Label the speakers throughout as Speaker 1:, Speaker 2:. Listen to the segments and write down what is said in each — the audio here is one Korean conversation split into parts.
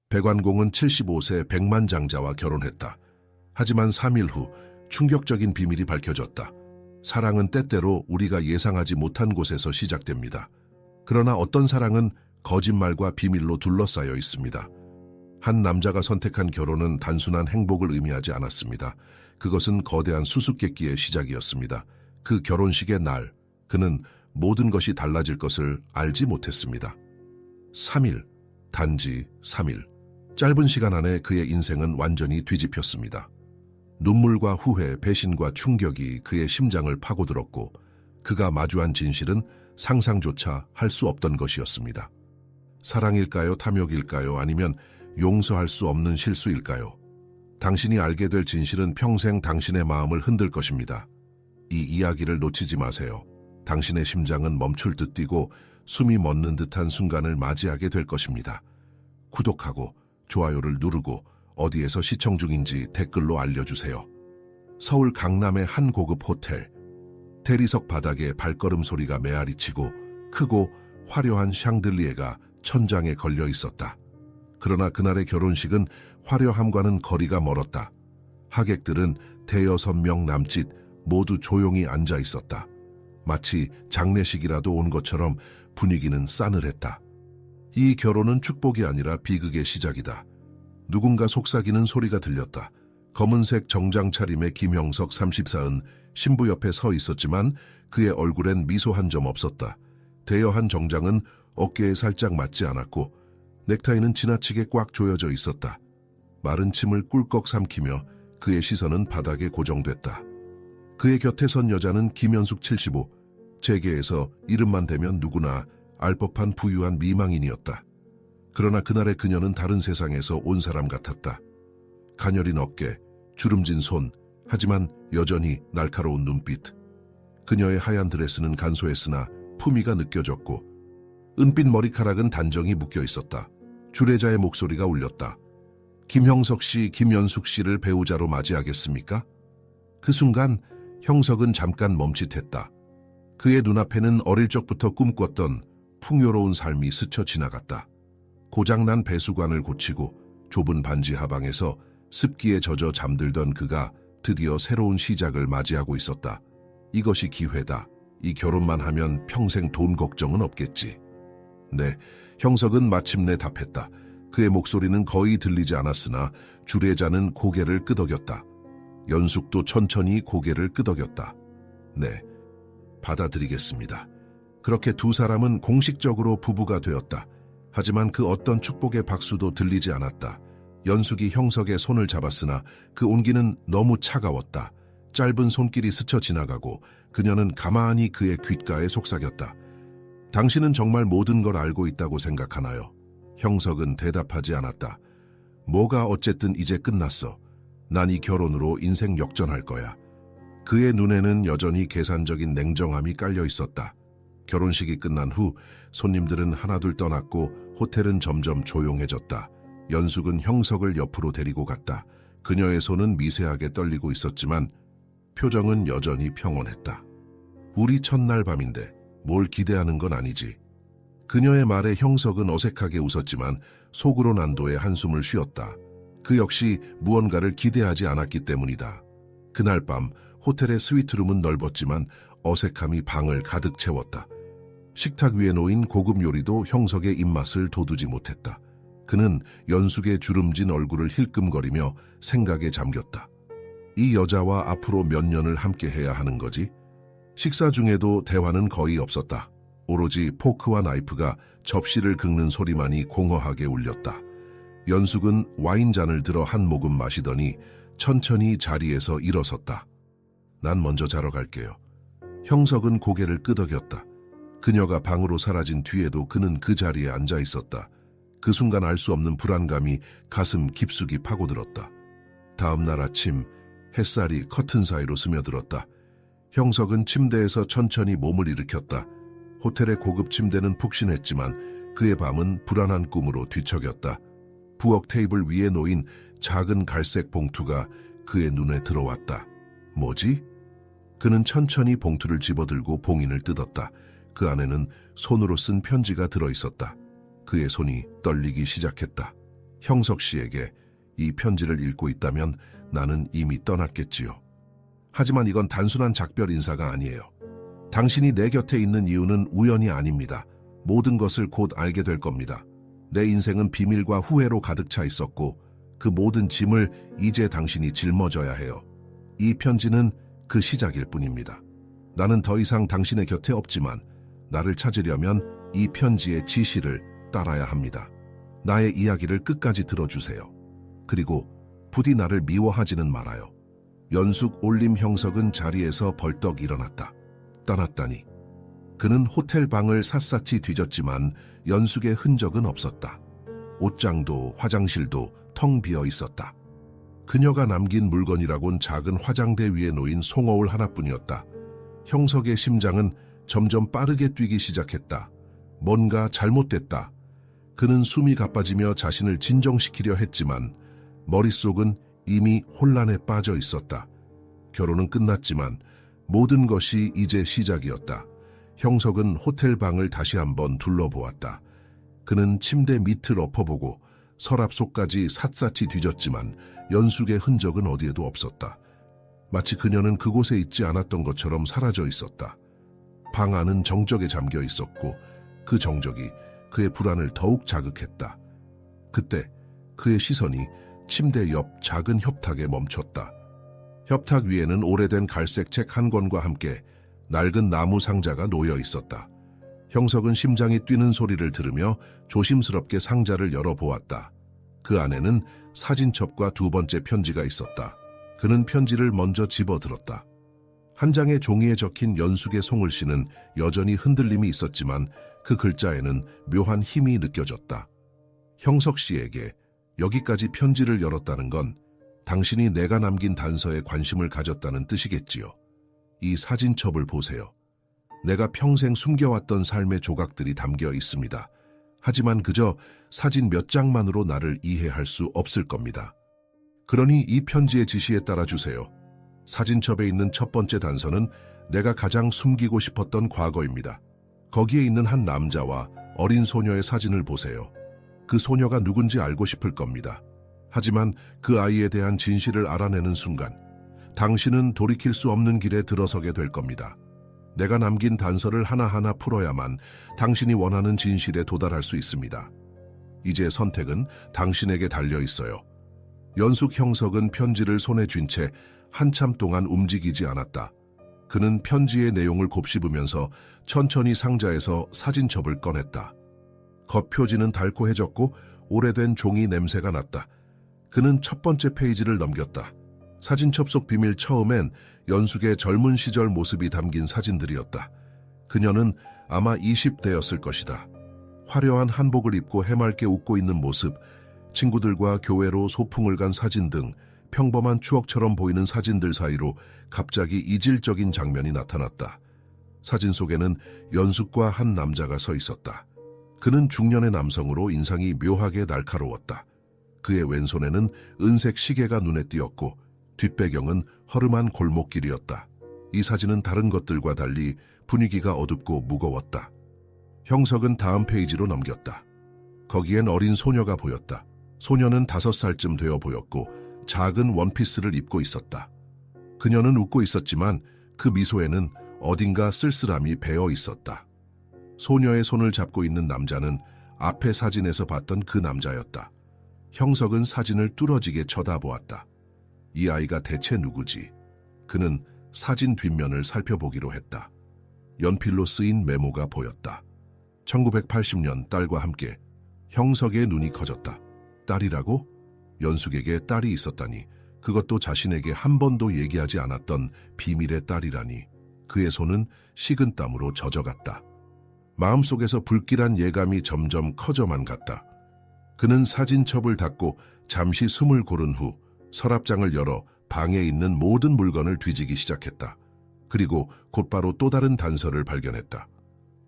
Speaker 1: 백완공은 75세 백만장자와 결혼했다. 하지만 3일 후 충격적인 비밀이 밝혀졌다. 사랑은 때때로 우리가 예상하지 못한 곳에서 시작됩니다. 그러나 어떤 사랑은 거짓말과 비밀로 둘러싸여 있습니다. 한 남자가 선택한 결혼은 단순한 행복을 의미하지 않았습니다. 그것은 거대한 수수께끼의 시작이었습니다. 그 결혼식의 날, 그는 모든 것이 달라질 것을 알지 못했습니다. 3일, 단지 3일. 짧은 시간 안에 그의 인생은 완전히 뒤집혔습니다. 눈물과 후회, 배신과 충격이 그의 심장을 파고들었고 그가 마주한 진실은 상상조차 할 수 없던 것이었습니다. 사랑일까요? 탐욕일까요? 아니면 용서할 수 없는 실수일까요? 당신이 알게 될 진실은 평생 당신의 마음을 흔들 것입니다. 이 이야기를 놓치지 마세요. 당신의 심장은 멈출 듯 뛰고 숨이 멎는 듯한 순간을 맞이하게 될 것입니다. 구독하고 좋아요를 누르고 어디에서 시청 중인지 댓글로 알려주세요. 서울 강남의 한 고급 호텔. 대리석 바닥에 발걸음 소리가 메아리치고 크고 화려한 샹들리에가 천장에 걸려 있었다. 그러나 그날의 결혼식은 화려함과는 거리가 멀었다. 하객들은 대여섯 명 남짓 모두 조용히 앉아 있었다. 마치 장례식이라도 온 것처럼 분위기는 싸늘했다. 이 결혼은 축복이 아니라 비극의 시작이다. 누군가 속삭이는 소리가 들렸다. 검은색 정장 차림의 김형석 34은 신부 옆에 서 있었지만 그의 얼굴엔 미소 한 점 없었다. 대여한 정장은 어깨에 살짝 맞지 않았고 넥타이는 지나치게 꽉 조여져 있었다. 마른 침을 꿀꺽 삼키며 그의 시선은 바닥에 고정됐다. 그의 곁에 선 여자는 김현숙 75, 재계에서 이름만 대면 누구나 알 법한 부유한 미망인이었다. 그러나 그날의 그녀는 다른 세상에서 온 사람 같았다. 가녀린 어깨, 주름진 손, 하지만 여전히 날카로운 눈빛. 그녀의 하얀 드레스는 간소했으나 품위가 느껴졌고 은빛 머리카락은 단정히 묶여 있었다. 주례자의 목소리가 울렸다. 김형석 씨, 김연숙 씨를 배우자로 맞이하겠습니까? 그 순간 형석은 잠깐 멈칫했다. 그의 눈앞에는 어릴 적부터 꿈꿨던 풍요로운 삶이 스쳐 지나갔다. 고장난 배수관을 고치고 좁은 반지 하방에서 습기에 젖어 잠들던 그가 드디어 새로운 시작을 맞이하고 있었다. 이것이 기회다. 이 결혼만 하면 평생 돈 걱정은 없겠지. 네, 형석은 마침내 답했다. 그의 목소리는 거의 들리지 않았으나 주례자는 고개를 끄덕였다. 연숙도 천천히 고개를 끄덕였다. 네, 받아들이겠습니다. 그렇게 두 사람은 공식적으로 부부가 되었다. 하지만 그 어떤 축복의 박수도 들리지 않았다. 연숙이 형석의 손을 잡았으나 그 온기는 너무 차가웠다. 짧은 손길이 스쳐 지나가고 그녀는 가만히 그의 귓가에 속삭였다. 당신은 정말 모든 걸 알고 있다고 생각하나요? 형석은 대답하지 않았다. 뭐가 어쨌든 이제 끝났어. 난 이 결혼으로 인생 역전할 거야. 그의 눈에는 여전히 계산적인 냉정함이 깔려 있었다. 결혼식이 끝난 후 손님들은 하나둘 떠났고 호텔은 점점 조용해졌다. 연숙은 형석을 옆으로 데리고 갔다. 그녀의 손은 미세하게 떨리고 있었지만 표정은 여전히 평온했다. 우리 첫날 밤인데 뭘 기대하는 건 아니지. 그녀의 말에 형석은 어색하게 웃었지만 속으로 난도의 한숨을 쉬었다. 그 역시 무언가를 기대하지 않았기 때문이다. 그날 밤 호텔의 스위트룸은 넓었지만 어색함이 방을 가득 채웠다. 식탁 위에 놓인 고급 요리도 형석의 입맛을 돋우지 못했다. 그는 연숙의 주름진 얼굴을 힐끔거리며 생각에 잠겼다. 이 여자와 앞으로 몇 년을 함께해야 하는 거지? 식사 중에도 대화는 거의 없었다. 오로지 포크와 나이프가 접시를 긁는 소리만이 공허하게 울렸다. 연숙은 와인잔을 들어 한 모금 마시더니 천천히 자리에서 일어섰다. 난 먼저 자러 갈게요. 형석은 고개를 끄덕였다. 그녀가 방으로 사라진 뒤에도 그는 그 자리에 앉아 있었다. 그 순간 알 수 없는 불안감이 가슴 깊숙이 파고들었다. 다음 날 아침 햇살이 커튼 사이로 스며들었다. 형석은 침대에서 천천히 몸을 일으켰다. 호텔의 고급 침대는 푹신했지만 그의 밤은 불안한 꿈으로 뒤척였다. 부엌 테이블 위에 놓인 작은 갈색 봉투가 그의 눈에 들어왔다. 뭐지? 그는 천천히 봉투를 집어들고 봉인을 뜯었다. 그 안에는 손으로 쓴 편지가 들어있었다. 그의 손이 떨리기 시작했다. 형석 씨에게 이 편지를 읽고 있다면 나는 이미 떠났겠지요. 하지만 이건 단순한 작별 인사가 아니에요. 당신이 내 곁에 있는 이유는 우연이 아닙니다. 모든 것을 곧 알게 될 겁니다. 내 인생은 비밀과 후회로 가득 차 있었고 그 모든 짐을 이제 당신이 짊어져야 해요. 이 편지는 그 시작일 뿐입니다. 나는 더 이상 당신의 곁에 없지만 나를 찾으려면 이 편지의 지시를 따라야 합니다. 나의 이야기를 끝까지 들어주세요. 그리고 부디 나를 미워하지는 말아요. 연숙 올림 형석은 자리에서 벌떡 일어났다. 떠났다니. 그는 호텔 방을 샅샅이 뒤졌지만 연숙의 흔적은 없었다. 옷장도 화장실도 텅 비어 있었다. 그녀가 남긴 물건이라곤 작은 화장대 위에 놓인 송어울 하나뿐이었다. 형석의 심장은 점점 빠르게 뛰기 시작했다. 뭔가 잘못됐다. 그는 숨이 가빠지며 자신을 진정시키려 했지만 머릿속은 이미 혼란에 빠져 있었다. 결혼은 끝났지만 모든 것이 이제 시작이었다. 형석은 호텔 방을 다시 한번 둘러보았다. 그는 침대 밑을 엎어보고 서랍 속까지 샅샅이 뒤졌지만 연숙의 흔적은 어디에도 없었다. 마치 그녀는 그곳에 있지 않았던 것처럼 사라져 있었다. 방 안은 정적에 잠겨 있었고 그 정적이 그의 불안을 더욱 자극했다. 그때 그의 시선이 침대 옆 작은 협탁에 멈췄다. 협탁 위에는 오래된 갈색 책 한 권과 함께 낡은 나무 상자가 놓여 있었다. 형석은 심장이 뛰는 소리를 들으며 조심스럽게 상자를 열어보았다. 그 안에는 사진첩과 두 번째 편지가 있었다. 그는 편지를 먼저 집어들었다. 한 장의 종이에 적힌 연숙의 송글씨는 여전히 흔들림이 있었지만 그 글자에는 묘한 힘이 느껴졌다. 형석 씨에게 여기까지 편지를 열었다는 건 당신이 내가 남긴 단서에 관심을 가졌다는 뜻이겠지요. 이 사진첩을 보세요. 내가 평생 숨겨왔던 삶의 조각들이 담겨 있습니다. 하지만 그저 사진 몇 장만으로 나를 이해할 수 없을 겁니다. 그러니 이 편지의 지시에 따라주세요. 사진첩에 있는 첫 번째 단서는 내가 가장 숨기고 싶었던 과거입니다. 거기에 있는 한 남자와 어린 소녀의 사진을 보세요. 그 소녀가 누군지 알고 싶을 겁니다. 하지만 그 아이에 대한 진실을 알아내는 순간 당신은 돌이킬 수 없는 길에 들어서게 될 겁니다. 내가 남긴 단서를 하나하나 풀어야만 당신이 원하는 진실에 도달할 수 있습니다. 이제 선택은 당신에게 달려 있어요. 연숙 형석은 편지를 손에 쥔 채 한참 동안 움직이지 않았다. 그는 편지의 내용을 곱씹으면서 천천히 상자에서 사진첩을 꺼냈다. 겉표지는 달코해졌고 오래된 종이 냄새가 났다. 그는 첫 번째 페이지를 넘겼다. 사진첩 속 비밀 처음엔 연숙의 젊은 시절 모습이 담긴 사진들이었다. 그녀는 아마 20대였을 것이다. 화려한 한복을 입고 해맑게 웃고 있는 모습, 친구들과 교회로 소풍을 간 사진 등 평범한 추억처럼 보이는 사진들 사이로 갑자기 이질적인 장면이 나타났다. 사진 속에는 연숙과 한 남자가 서 있었다. 그는 중년의 남성으로 인상이 묘하게 날카로웠다. 그의 왼손에는 은색 시계가 눈에 띄었고 뒷배경은 허름한 골목길이었다. 이 사진은 다른 것들과 달리 분위기가 어둡고 무거웠다. 형석은 다음 페이지로 넘겼다. 거기엔 어린 소녀가 보였다. 소녀는 5살쯤 되어 보였고 작은 원피스를 입고 있었다. 그녀는 웃고 있었지만 그 미소에는 어딘가 쓸쓸함이 배어 있었다. 소녀의 손을 잡고 있는 남자는 앞의 사진에서 봤던 그 남자였다. 형석은 사진을 뚫어지게 쳐다보았다. 이 아이가 대체 누구지? 그는 사진 뒷면을 살펴보기로 했다. 연필로 쓰인 메모가 보였다. 1980년 딸과 함께. 형석의 눈이 커졌다. 딸이라고? 연숙에게 딸이 있었다니. 그것도 자신에게 한 번도 얘기하지 않았던 비밀의 딸이라니. 그의 손은 식은 땀으로 젖어갔다. 마음속에서 불길한 예감이 점점 커져만 갔다. 그는 사진첩을 닫고 잠시 숨을 고른 후 서랍장을 열어 방에 있는 모든 물건을 뒤지기 시작했다. 그리고 곧바로 또 다른 단서를 발견했다.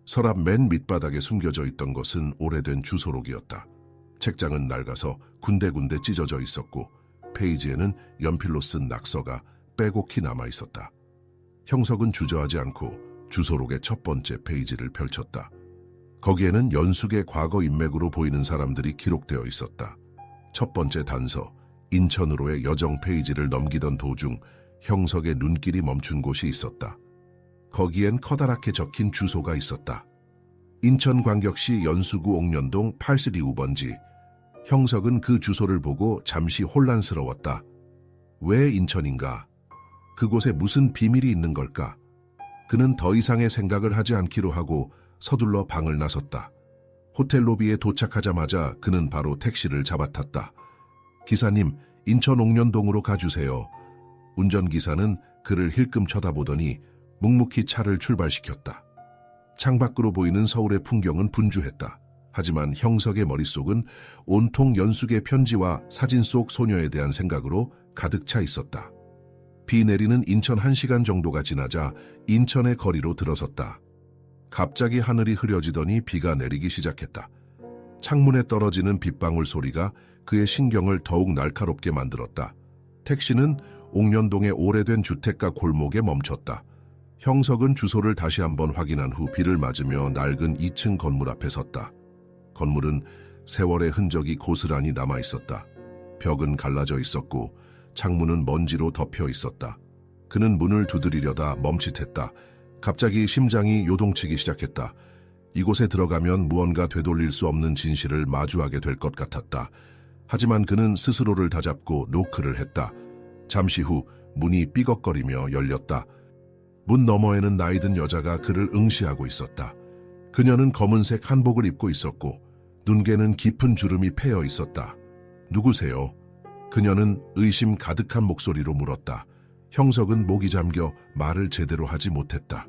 Speaker 1: 서랍 맨 밑바닥에 숨겨져 있던 것은 오래된 주소록이었다. 책장은 낡아서 군데군데 찢어져 있었고 페이지에는 연필로 쓴 낙서가 빼곡히 남아 있었다. 형석은 주저하지 않고 주소록의 첫 번째 페이지를 펼쳤다. 거기에는 연숙의 과거 인맥으로 보이는 사람들이 기록되어 있었다. 첫 번째 단서, 인천으로의 여정 페이지를 넘기던 도중 형석의 눈길이 멈춘 곳이 있었다. 거기엔 커다랗게 적힌 주소가 있었다. 인천광역시 연수구 옥년동 832번지. 형석은 그 주소를 보고 잠시 혼란스러웠다. 왜 인천인가? 그곳에 무슨 비밀이 있는 걸까? 그는 더 이상의 생각을 하지 않기로 하고 서둘러 방을 나섰다. 호텔 로비에 도착하자마자 그는 바로 택시를 잡아탔다. 기사님, 인천 옥년동으로 가주세요. 운전기사는 그를 힐끔 쳐다보더니 묵묵히 차를 출발시켰다. 창밖으로 보이는 서울의 풍경은 분주했다. 하지만 형석의 머릿속은 온통 연숙의 편지와 사진 속 소녀에 대한 생각으로 가득 차 있었다. 비 내리는 인천 1시간 정도가 지나자 인천의 거리로 들어섰다. 갑자기 하늘이 흐려지더니 비가 내리기 시작했다. 창문에 떨어지는 빗방울 소리가 그의 신경을 더욱 날카롭게 만들었다. 택시는 옥년동의 오래된 주택가 골목에 멈췄다. 형석은 주소를 다시 한번 확인한 후 비를 맞으며 낡은 2층 건물 앞에 섰다. 건물은 세월의 흔적이 고스란히 남아있었다. 벽은 갈라져 있었고 창문은 먼지로 덮여 있었다. 그는 문을 두드리려다 멈칫했다. 갑자기 심장이 요동치기 시작했다. 이곳에 들어가면 무언가 되돌릴 수 없는 진실을 마주하게 될 것 같았다. 하지만 그는 스스로를 다잡고 노크를 했다. 잠시 후 문이 삐걱거리며 열렸다. 문 너머에는 나이든 여자가 그를 응시하고 있었다. 그녀는 검은색 한복을 입고 있었고 눈개는 깊은 주름이 패여 있었다. 누구세요? 그녀는 의심 가득한 목소리로 물었다. 형석은 목이 잠겨 말을 제대로 하지 못했다.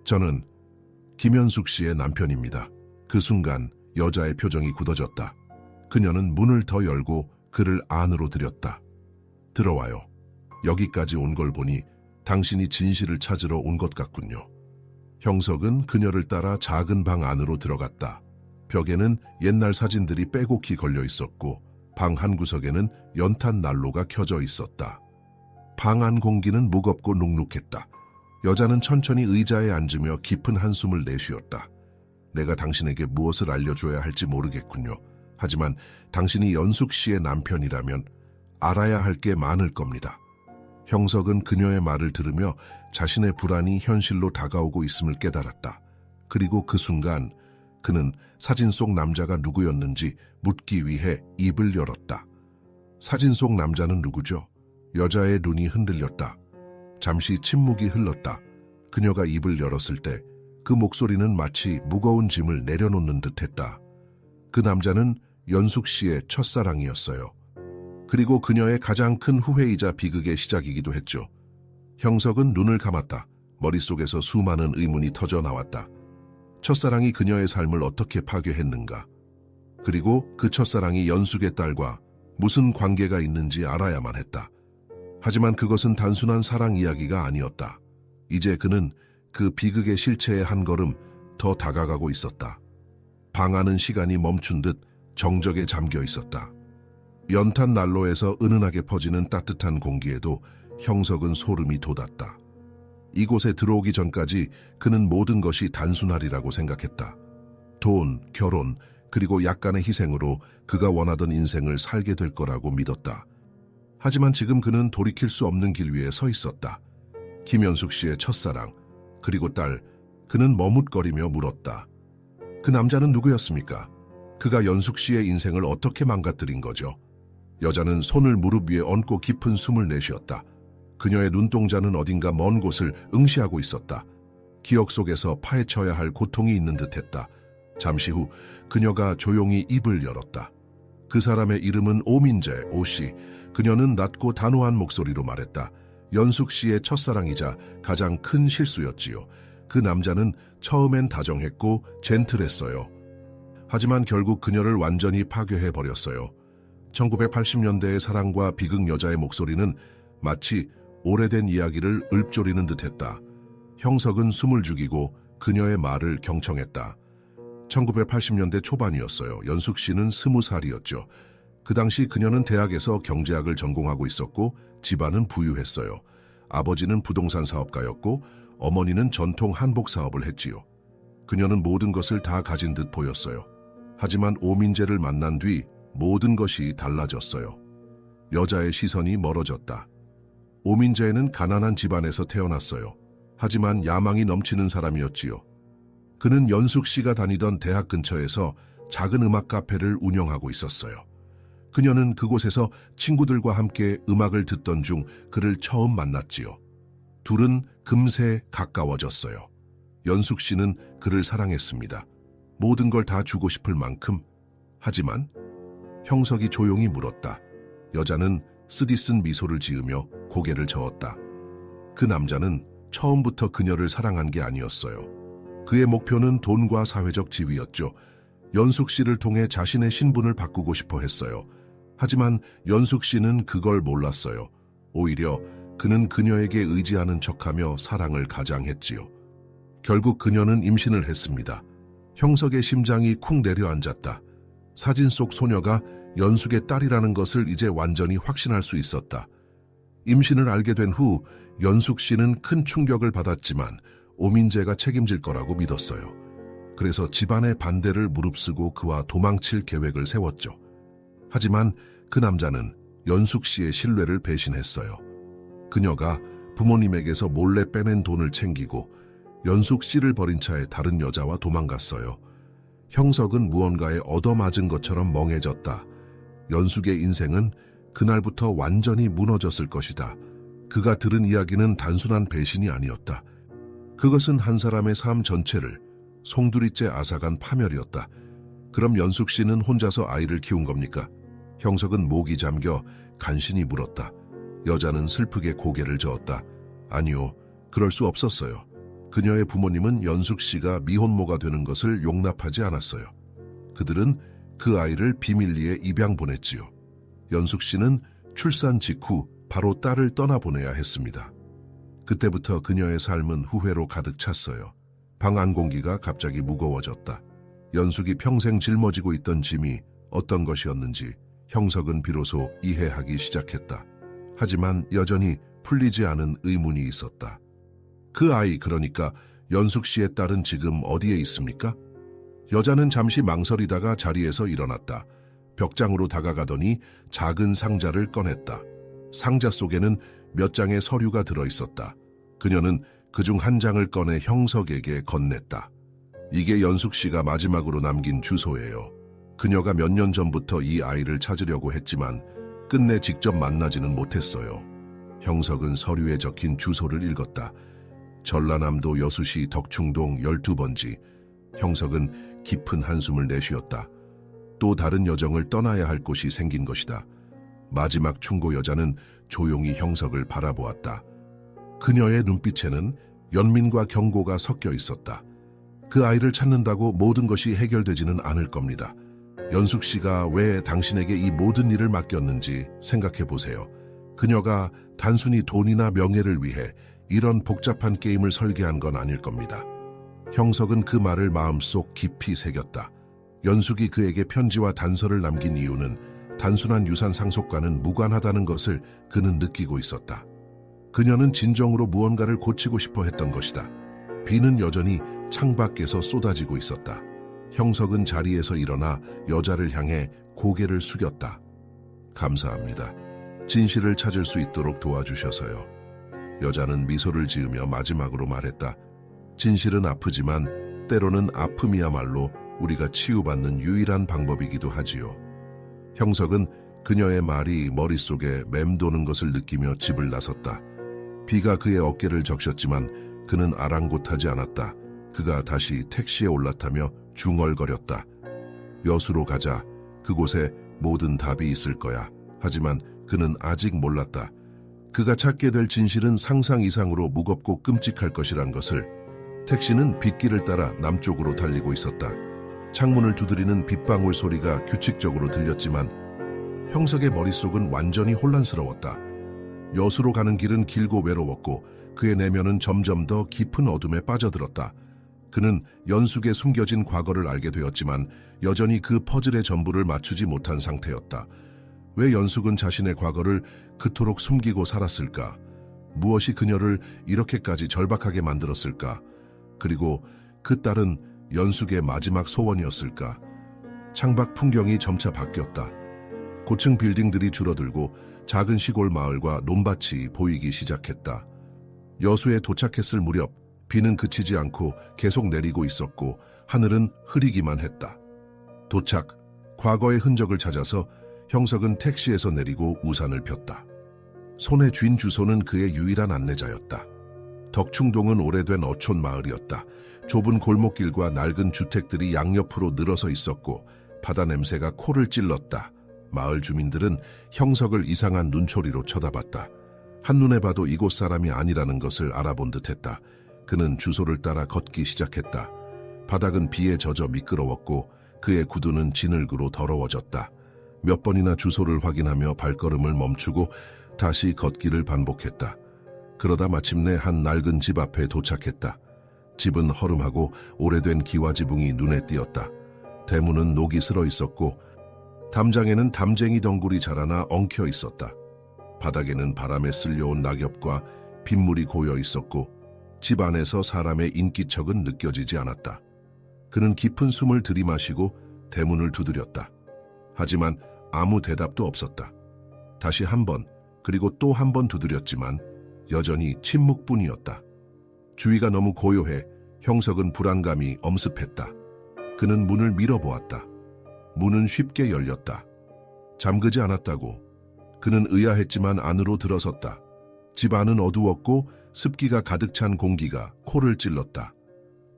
Speaker 1: 저는 김현숙 씨의 남편입니다. 그 순간 여자의 표정이 굳어졌다. 그녀는 문을 더 열고 그를 안으로 들였다. 들어와요. 여기까지 온 걸 보니 당신이 진실을 찾으러 온 것 같군요. 형석은 그녀를 따라 작은 방 안으로 들어갔다. 벽에는 옛날 사진들이 빼곡히 걸려 있었고 방 한 구석에는 연탄 난로가 켜져 있었다. 방 안 공기는 무겁고 눅눅했다. 여자는 천천히 의자에 앉으며 깊은 한숨을 내쉬었다. 내가 당신에게 무엇을 알려줘야 할지 모르겠군요. 하지만 당신이 연숙 씨의 남편이라면 알아야 할 게 많을 겁니다. 형석은 그녀의 말을 들으며 자신의 불안이 현실로 다가오고 있음을 깨달았다. 그리고 그 순간 그는 사진 속 남자가 누구였는지 묻기 위해 입을 열었다. 사진 속 남자는 누구죠? 여자의 눈이 흔들렸다. 잠시 침묵이 흘렀다. 그녀가 입을 열었을 때 그 목소리는 마치 무거운 짐을 내려놓는 듯했다. 그 남자는 연숙 씨의 첫사랑이었어요. 그리고 그녀의 가장 큰 후회이자 비극의 시작이기도 했죠. 형석은 눈을 감았다. 머릿속에서 수많은 의문이 터져 나왔다. 첫사랑이 그녀의 삶을 어떻게 파괴했는가? 그리고 그 첫사랑이 연숙의 딸과 무슨 관계가 있는지 알아야만 했다. 하지만 그것은 단순한 사랑 이야기가 아니었다. 이제 그는 그 비극의 실체에 한 걸음 더 다가가고 있었다. 방 안은 시간이 멈춘 듯 정적에 잠겨 있었다. 연탄 난로에서 은은하게 퍼지는 따뜻한 공기에도 형석은 소름이 돋았다. 이곳에 들어오기 전까지 그는 모든 것이 단순하리라고 생각했다. 돈, 결혼, 그리고 약간의 희생으로 그가 원하던 인생을 살게 될 거라고 믿었다. 하지만 지금 그는 돌이킬 수 없는 길 위에 서 있었다. 김현숙 씨의 첫사랑, 그리고 딸, 그는 머뭇거리며 물었다. 그 남자는 누구였습니까? 그가 연숙 씨의 인생을 어떻게 망가뜨린 거죠? 여자는 손을 무릎 위에 얹고 깊은 숨을 내쉬었다. 그녀의 눈동자는 어딘가 먼 곳을 응시하고 있었다. 기억 속에서 파헤쳐야 할 고통이 있는 듯했다. 잠시 후 그녀가 조용히 입을 열었다. 그 사람의 이름은 오민재, 오씨. 그녀는 낮고 단호한 목소리로 말했다. 연숙 씨의 첫사랑이자 가장 큰 실수였지요. 그 남자는 처음엔 다정했고 젠틀했어요. 하지만 결국 그녀를 완전히 파괴해버렸어요. 1980년대의 사랑과 비극 여자의 목소리는 마치 오래된 이야기를 읊조리는 듯했다. 형석은 숨을 죽이고 그녀의 말을 경청했다. 1980년대 초반이었어요. 연숙 씨는 20살이었죠. 그 당시 그녀는 대학에서 경제학을 전공하고 있었고 집안은 부유했어요. 아버지는 부동산 사업가였고 어머니는 전통 한복 사업을 했지요. 그녀는 모든 것을 다 가진 듯 보였어요. 하지만 오민재를 만난 뒤 모든 것이 달라졌어요. 여자의 시선이 멀어졌다. 오민재는 가난한 집안에서 태어났어요. 하지만 야망이 넘치는 사람이었지요. 그는 연숙 씨가 다니던 대학 근처에서 작은 음악 카페를 운영하고 있었어요. 그녀는 그곳에서 친구들과 함께 음악을 듣던 중 그를 처음 만났지요. 둘은 금세 가까워졌어요. 연숙 씨는 그를 사랑했습니다. 모든 걸 다 주고 싶을 만큼. 하지만 형석이 조용히 물었다. 여자는 쓰디쓴 미소를 지으며 고개를 저었다. 그 남자는 처음부터 그녀를 사랑한 게 아니었어요. 그의 목표는 돈과 사회적 지위였죠. 연숙 씨를 통해 자신의 신분을 바꾸고 싶어 했어요. 하지만 연숙 씨는 그걸 몰랐어요. 오히려 그는 그녀에게 의지하는 척하며 사랑을 가장했지요. 결국 그녀는 임신을 했습니다. 형석의 심장이 쿵 내려앉았다. 사진 속 소녀가 연숙의 딸이라는 것을 이제 완전히 확신할 수 있었다. 임신을 알게 된 후 연숙 씨는 큰 충격을 받았지만 오민재가 책임질 거라고 믿었어요. 그래서 집안의 반대를 무릅쓰고 그와 도망칠 계획을 세웠죠. 하지만 그 남자는 연숙 씨의 신뢰를 배신했어요. 그녀가 부모님에게서 몰래 빼낸 돈을 챙기고 연숙 씨를 버린 차에 다른 여자와 도망갔어요. 형석은 무언가에 얻어맞은 것처럼 멍해졌다. 연숙의 인생은 그날부터 완전히 무너졌을 것이다. 그가 들은 이야기는 단순한 배신이 아니었다. 그것은 한 사람의 삶 전체를 송두리째 앗아간 파멸이었다. 그럼 연숙 씨는 혼자서 아이를 키운 겁니까? 형석은 목이 잠겨 간신히 물었다. 여자는 슬프게 고개를 저었다. 아니요, 그럴 수 없었어요. 그녀의 부모님은 연숙 씨가 미혼모가 되는 것을 용납하지 않았어요. 그들은 그 아이를 비밀리에 입양 보냈지요. 연숙 씨는 출산 직후 바로 딸을 떠나보내야 했습니다. 그때부터 그녀의 삶은 후회로 가득 찼어요. 방 안 공기가 갑자기 무거워졌다. 연숙이 평생 짊어지고 있던 짐이 어떤 것이었는지 형석은 비로소 이해하기 시작했다. 하지만 여전히 풀리지 않은 의문이 있었다. 그 아이, 그러니까 연숙 씨의 딸은 지금 어디에 있습니까? 여자는 잠시 망설이다가 자리에서 일어났다. 벽장으로 다가가더니 작은 상자를 꺼냈다. 상자 속에는 몇 장의 서류가 들어있었다. 그녀는 그중 한 장을 꺼내 형석에게 건넸다. 이게 연숙 씨가 마지막으로 남긴 주소예요. 그녀가 몇 년 전부터 이 아이를 찾으려고 했지만 끝내 직접 만나지는 못했어요. 형석은 서류에 적힌 주소를 읽었다. 전라남도 여수시 덕충동 12번지. 형석은 깊은 한숨을 내쉬었다. 또 다른 여정을 떠나야 할 곳이 생긴 것이다. 마지막 충고 여자는 조용히 형석을 바라보았다. 그녀의 눈빛에는 연민과 경고가 섞여 있었다. 그 아이를 찾는다고 모든 것이 해결되지는 않을 겁니다. 연숙 씨가 왜 당신에게 이 모든 일을 맡겼는지 생각해 보세요. 그녀가 단순히 돈이나 명예를 위해 이런 복잡한 게임을 설계한 건 아닐 겁니다. 형석은 그 말을 마음속 깊이 새겼다. 연숙이 그에게 편지와 단서를 남긴 이유는 단순한 유산 상속과는 무관하다는 것을 그는 느끼고 있었다. 그녀는 진정으로 무언가를 고치고 싶어 했던 것이다. 비는 여전히 창밖에서 쏟아지고 있었다. 형석은 자리에서 일어나 여자를 향해 고개를 숙였다. 감사합니다. 진실을 찾을 수 있도록 도와주셔서요. 여자는 미소를 지으며 마지막으로 말했다. 진실은 아프지만 때로는 아픔이야말로 우리가 치유받는 유일한 방법이기도 하지요. 형석은 그녀의 말이 머릿속에 맴도는 것을 느끼며 집을 나섰다. 비가 그의 어깨를 적셨지만 그는 아랑곳하지 않았다. 그가 다시 택시에 올라타며 중얼거렸다. 여수로 가자. 그곳에 모든 답이 있을 거야. 하지만 그는 아직 몰랐다. 그가 찾게 될 진실은 상상 이상으로 무겁고 끔찍할 것이란 것을. 택시는 빗길을 따라 남쪽으로 달리고 있었다. 창문을 두드리는 빗방울 소리가 규칙적으로 들렸지만 형석의 머릿속은 완전히 혼란스러웠다. 여수로 가는 길은 길고 외로웠고 그의 내면은 점점 더 깊은 어둠에 빠져들었다. 그는 연숙의 숨겨진 과거를 알게 되었지만 여전히 그 퍼즐의 전부를 맞추지 못한 상태였다. 왜 연숙은 자신의 과거를 그토록 숨기고 살았을까? 무엇이 그녀를 이렇게까지 절박하게 만들었을까? 그리고 그 딸은 연숙의 마지막 소원이었을까? 창밖 풍경이 점차 바뀌었다. 고층 빌딩들이 줄어들고 작은 시골 마을과 논밭이 보이기 시작했다. 여수에 도착했을 무렵 비는 그치지 않고 계속 내리고 있었고 하늘은 흐리기만 했다. 도착, 과거의 흔적을 찾아서 형석은 택시에서 내리고 우산을 폈다. 손에 쥔 주소는 그의 유일한 안내자였다. 덕충동은 오래된 어촌 마을이었다. 좁은 골목길과 낡은 주택들이 양옆으로 늘어서 있었고 바다 냄새가 코를 찔렀다. 마을 주민들은 형석을 이상한 눈초리로 쳐다봤다. 한눈에 봐도 이곳 사람이 아니라는 것을 알아본 듯했다. 그는 주소를 따라 걷기 시작했다. 바닥은 비에 젖어 미끄러웠고 그의 구두는 진흙으로 더러워졌다. 몇 번이나 주소를 확인하며 발걸음을 멈추고 다시 걷기를 반복했다. 그러다 마침내 한 낡은 집 앞에 도착했다. 집은 허름하고 오래된 기와지붕이 눈에 띄었다. 대문은 녹이 슬어 있었고 담장에는 담쟁이 덩굴이 자라나 엉켜 있었다. 바닥에는 바람에 쓸려온 낙엽과 빗물이 고여 있었고 집 안에서 사람의 인기척은 느껴지지 않았다. 그는 깊은 숨을 들이마시고 대문을 두드렸다. 하지만 아무 대답도 없었다. 다시 한 번, 그리고 또 한 번 두드렸지만 여전히 침묵뿐이었다. 주위가 너무 고요해 형석은 불안감이 엄습했다. 그는 문을 밀어보았다. 문은 쉽게 열렸다. 잠그지 않았다고. 그는 의아했지만 안으로 들어섰다. 집 안은 어두웠고 습기가 가득 찬 공기가 코를 찔렀다.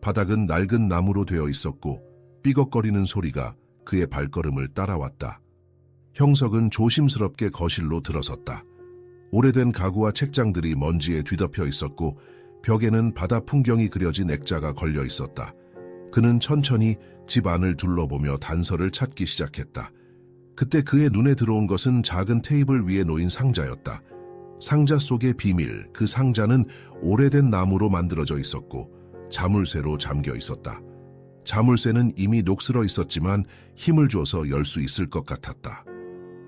Speaker 1: 바닥은 낡은 나무로 되어 있었고 삐걱거리는 소리가 그의 발걸음을 따라왔다. 형석은 조심스럽게 거실로 들어섰다. 오래된 가구와 책장들이 먼지에 뒤덮여 있었고 벽에는 바다 풍경이 그려진 액자가 걸려 있었다. 그는 천천히 집 안을 둘러보며 단서를 찾기 시작했다. 그때 그의 눈에 들어온 것은 작은 테이블 위에 놓인 상자였다. 상자 속의 비밀, 그 상자는 오래된 나무로 만들어져 있었고 자물쇠로 잠겨 있었다. 자물쇠는 이미 녹슬어 있었지만 힘을 줘서 열 수 있을 것 같았다.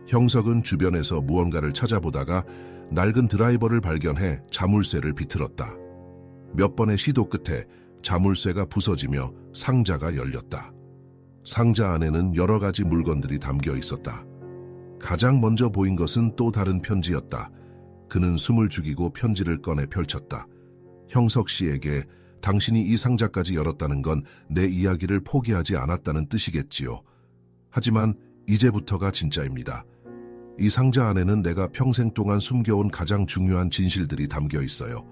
Speaker 1: 형석은 주변에서 무언가를 찾아보다가 낡은 드라이버를 발견해 자물쇠를 비틀었다. 몇 번의 시도 끝에 자물쇠가 부서지며 상자가 열렸다. 상자 안에는 여러 가지 물건들이 담겨 있었다. 가장 먼저 보인 것은 또 다른 편지였다. 그는 숨을 죽이고 편지를 꺼내 펼쳤다. 형석 씨에게 당신이 이 상자까지 열었다는 건 내 이야기를 포기하지 않았다는 뜻이겠지요. 하지만 이제부터가 진짜입니다. 이 상자 안에는 내가 평생 동안 숨겨온 가장 중요한 진실들이 담겨 있어요.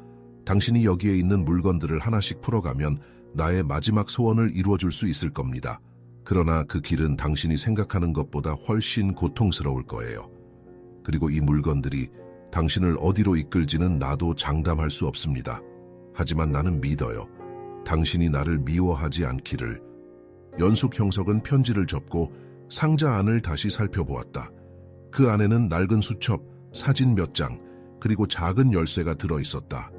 Speaker 1: 당신이 여기에 있는 물건들을 하나씩 풀어가면 나의 마지막 소원을 이루어줄 수 있을 겁니다. 그러나 그 길은 당신이 생각하는 것보다 훨씬 고통스러울 거예요. 그리고 이 물건들이 당신을 어디로 이끌지는 나도 장담할 수 없습니다. 하지만 나는 믿어요. 당신이 나를 미워하지 않기를. 연숙 형석은 편지를 접고 상자 안을 다시 살펴보았다. 그 안에는 낡은 수첩, 사진 몇 장, 그리고 작은 열쇠가 들어있었다.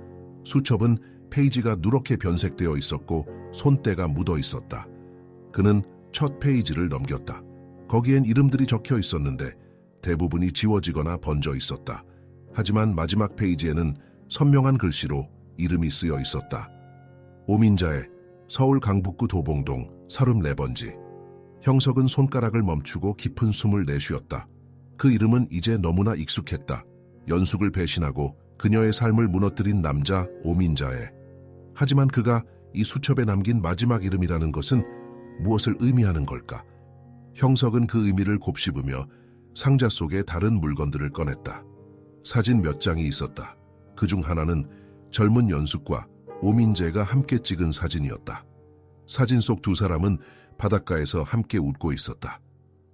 Speaker 1: 수첩은 페이지가 누렇게 변색되어 있었고 손때가 묻어 있었다. 그는 첫 페이지를 넘겼다. 거기엔 이름들이 적혀 있었는데 대부분이 지워지거나 번져 있었다. 하지만 마지막 페이지에는 선명한 글씨로 이름이 쓰여 있었다. 오민자의 서울 강북구 도봉동 34번지. 형석은 손가락을 멈추고 깊은 숨을 내쉬었다. 그 이름은 이제 너무나 익숙했다. 연숙을 배신하고 그녀의 삶을 무너뜨린 남자 오민자의. 하지만 그가 이 수첩에 남긴 마지막 이름이라는 것은 무엇을 의미하는 걸까? 형석은 그 의미를 곱씹으며 상자 속에 다른 물건들을 꺼냈다. 사진 몇 장이 있었다. 그중 하나는 젊은 연숙과 오민재가 함께 찍은 사진이었다. 사진 속 두 사람은 바닷가에서 함께 웃고 있었다.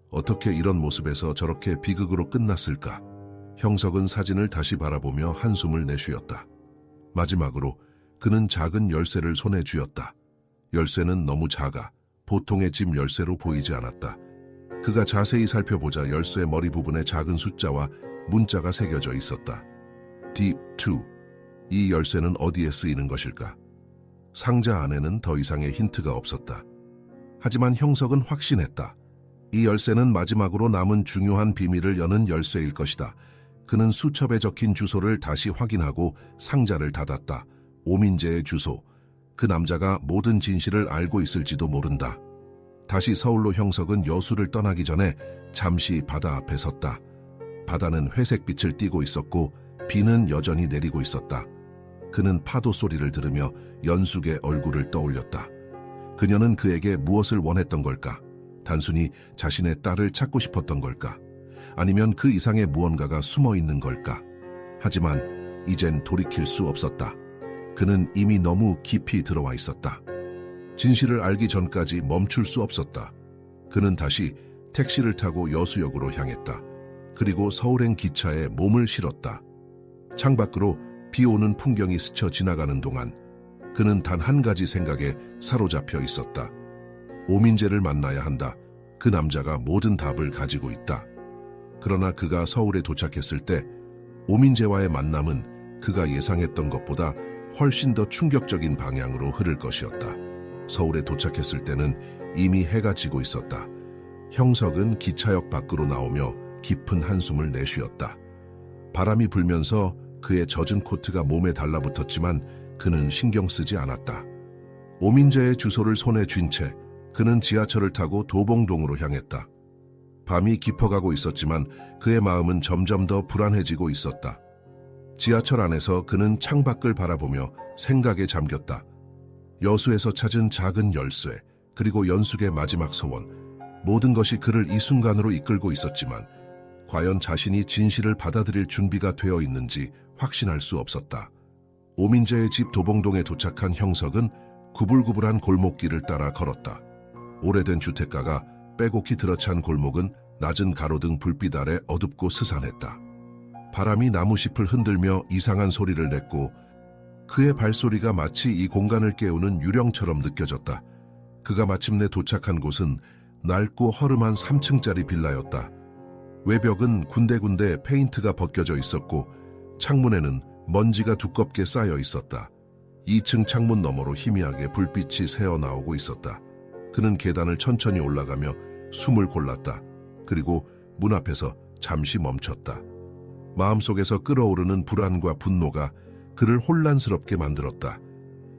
Speaker 1: 어떻게 이런 모습에서 저렇게 비극으로 끝났을까? 형석은 사진을 다시 바라보며 한숨을 내쉬었다. 마지막으로 그는 작은 열쇠를 손에 쥐었다. 열쇠는 너무 작아 보통의 집 열쇠로 보이지 않았다. 그가 자세히 살펴보자 열쇠 머리 부분에 작은 숫자와 문자가 새겨져 있었다. D2. 이 열쇠는 어디에 쓰이는 것일까? 상자 안에는 더 이상의 힌트가 없었다. 하지만 형석은 확신했다. 이 열쇠는 마지막으로 남은 중요한 비밀을 여는 열쇠일 것이다. 그는 수첩에 적힌 주소를 다시 확인하고 상자를 닫았다. 오민재의 주소. 그 남자가 모든 진실을 알고 있을지도 모른다. 다시 서울로 형석은 여수를 떠나기 전에 잠시 바다 앞에 섰다. 바다는 회색빛을 띠고 있었고 비는 여전히 내리고 있었다. 그는 파도 소리를 들으며 연숙의 얼굴을 떠올렸다. 그녀는 그에게 무엇을 원했던 걸까? 단순히 자신의 딸을 찾고 싶었던 걸까? 아니면 그 이상의 무언가가 숨어 있는 걸까? 하지만 이젠 돌이킬 수 없었다. 그는 이미 너무 깊이 들어와 있었다. 진실을 알기 전까지 멈출 수 없었다. 그는 다시 택시를 타고 여수역으로 향했다. 그리고 서울행 기차에 몸을 실었다. 창밖으로 비 오는 풍경이 스쳐 지나가는 동안 그는 단 한 가지 생각에 사로잡혀 있었다. 오민재를 만나야 한다. 그 남자가 모든 답을 가지고 있다. 그러나 그가 서울에 도착했을 때 오민재와의 만남은 그가 예상했던 것보다 훨씬 더 충격적인 방향으로 흐를 것이었다. 서울에 도착했을 때는 이미 해가 지고 있었다. 형석은 기차역 밖으로 나오며 깊은 한숨을 내쉬었다. 바람이 불면서 그의 젖은 코트가 몸에 달라붙었지만 그는 신경 쓰지 않았다. 오민재의 주소를 손에 쥔 채 그는 지하철을 타고 도봉동으로 향했다. 밤이 깊어가고 있었지만 그의 마음은 점점 더 불안해지고 있었다. 지하철 안에서 그는 창밖을 바라보며 생각에 잠겼다. 여수에서 찾은 작은 열쇠, 그리고 연숙의 마지막 소원, 모든 것이 그를 이 순간으로 이끌고 있었지만 과연 자신이 진실을 받아들일 준비가 되어 있는지 확신할 수 없었다. 오민재의 집 도봉동에 도착한 형석은 구불구불한 골목길을 따라 걸었다. 오래된 주택가가 빼곡히 들어찬 골목은 낮은 가로등 불빛 아래 어둡고 스산했다. 바람이 나무잎을 흔들며 이상한 소리를 냈고 그의 발소리가 마치 이 공간을 깨우는 유령처럼 느껴졌다. 그가 마침내 도착한 곳은 낡고 허름한 3층짜리 빌라였다. 외벽은 군데군데 페인트가 벗겨져 있었고 창문에는 먼지가 두껍게 쌓여 있었다. 2층 창문 너머로 희미하게 불빛이 새어나오고 있었다. 그는 계단을 천천히 올라가며 숨을 골랐다. 그리고 문 앞에서 잠시 멈췄다. 마음속에서 끓어오르는 불안과 분노가 그를 혼란스럽게 만들었다.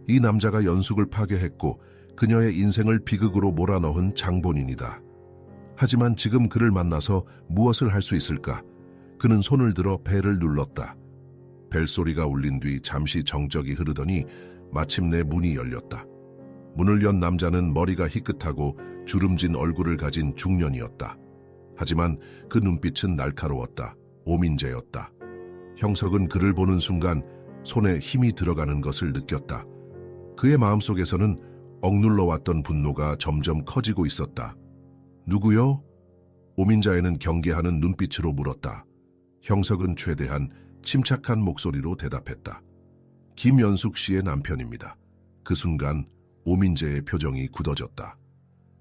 Speaker 1: 이 남자가 연숙을 파괴했고 그녀의 인생을 비극으로 몰아넣은 장본인이다. 하지만 지금 그를 만나서 무엇을 할 수 있을까? 그는 손을 들어 벨을 눌렀다. 벨소리가 울린 뒤 잠시 정적이 흐르더니 마침내 문이 열렸다. 문을 연 남자는 머리가 희끗하고 주름진 얼굴을 가진 중년이었다. 하지만 그 눈빛은 날카로웠다. 오민재였다. 형석은 그를 보는 순간 손에 힘이 들어가는 것을 느꼈다. 그의 마음속에서는 억눌러왔던 분노가 점점 커지고 있었다. 누구요? 오민자에는 경계하는 눈빛으로 물었다. 형석은 최대한 침착한 목소리로 대답했다. 김연숙 씨의 남편입니다. 그 순간 오민재의 표정이 굳어졌다.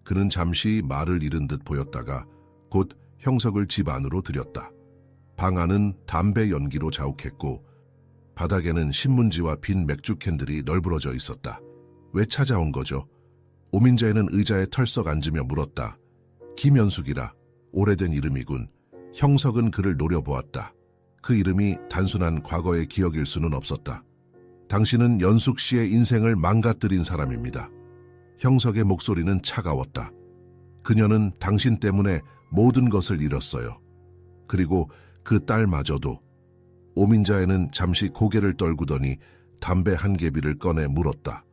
Speaker 1: 그는 잠시 말을 잃은 듯 보였다가 곧 형석을 집 안으로 들였다. 방 안은 담배 연기로 자욱했고 바닥에는 신문지와 빈 맥주 캔들이 널브러져 있었다. 왜 찾아온 거죠? 오민재는 의자에 털썩 앉으며 물었다. 김연숙이라. 오래된 이름이군. 형석은 그를 노려보았다. 그 이름이 단순한 과거의 기억일 수는 없었다. 당신은 연숙 씨의 인생을 망가뜨린 사람입니다. 형석의 목소리는 차가웠다. 그녀는 당신 때문에 모든 것을 잃었어요. 그리고 그 딸마저도. 오민자에는 잠시 고개를 떨구더니 담배 한 개비를 꺼내 물었다.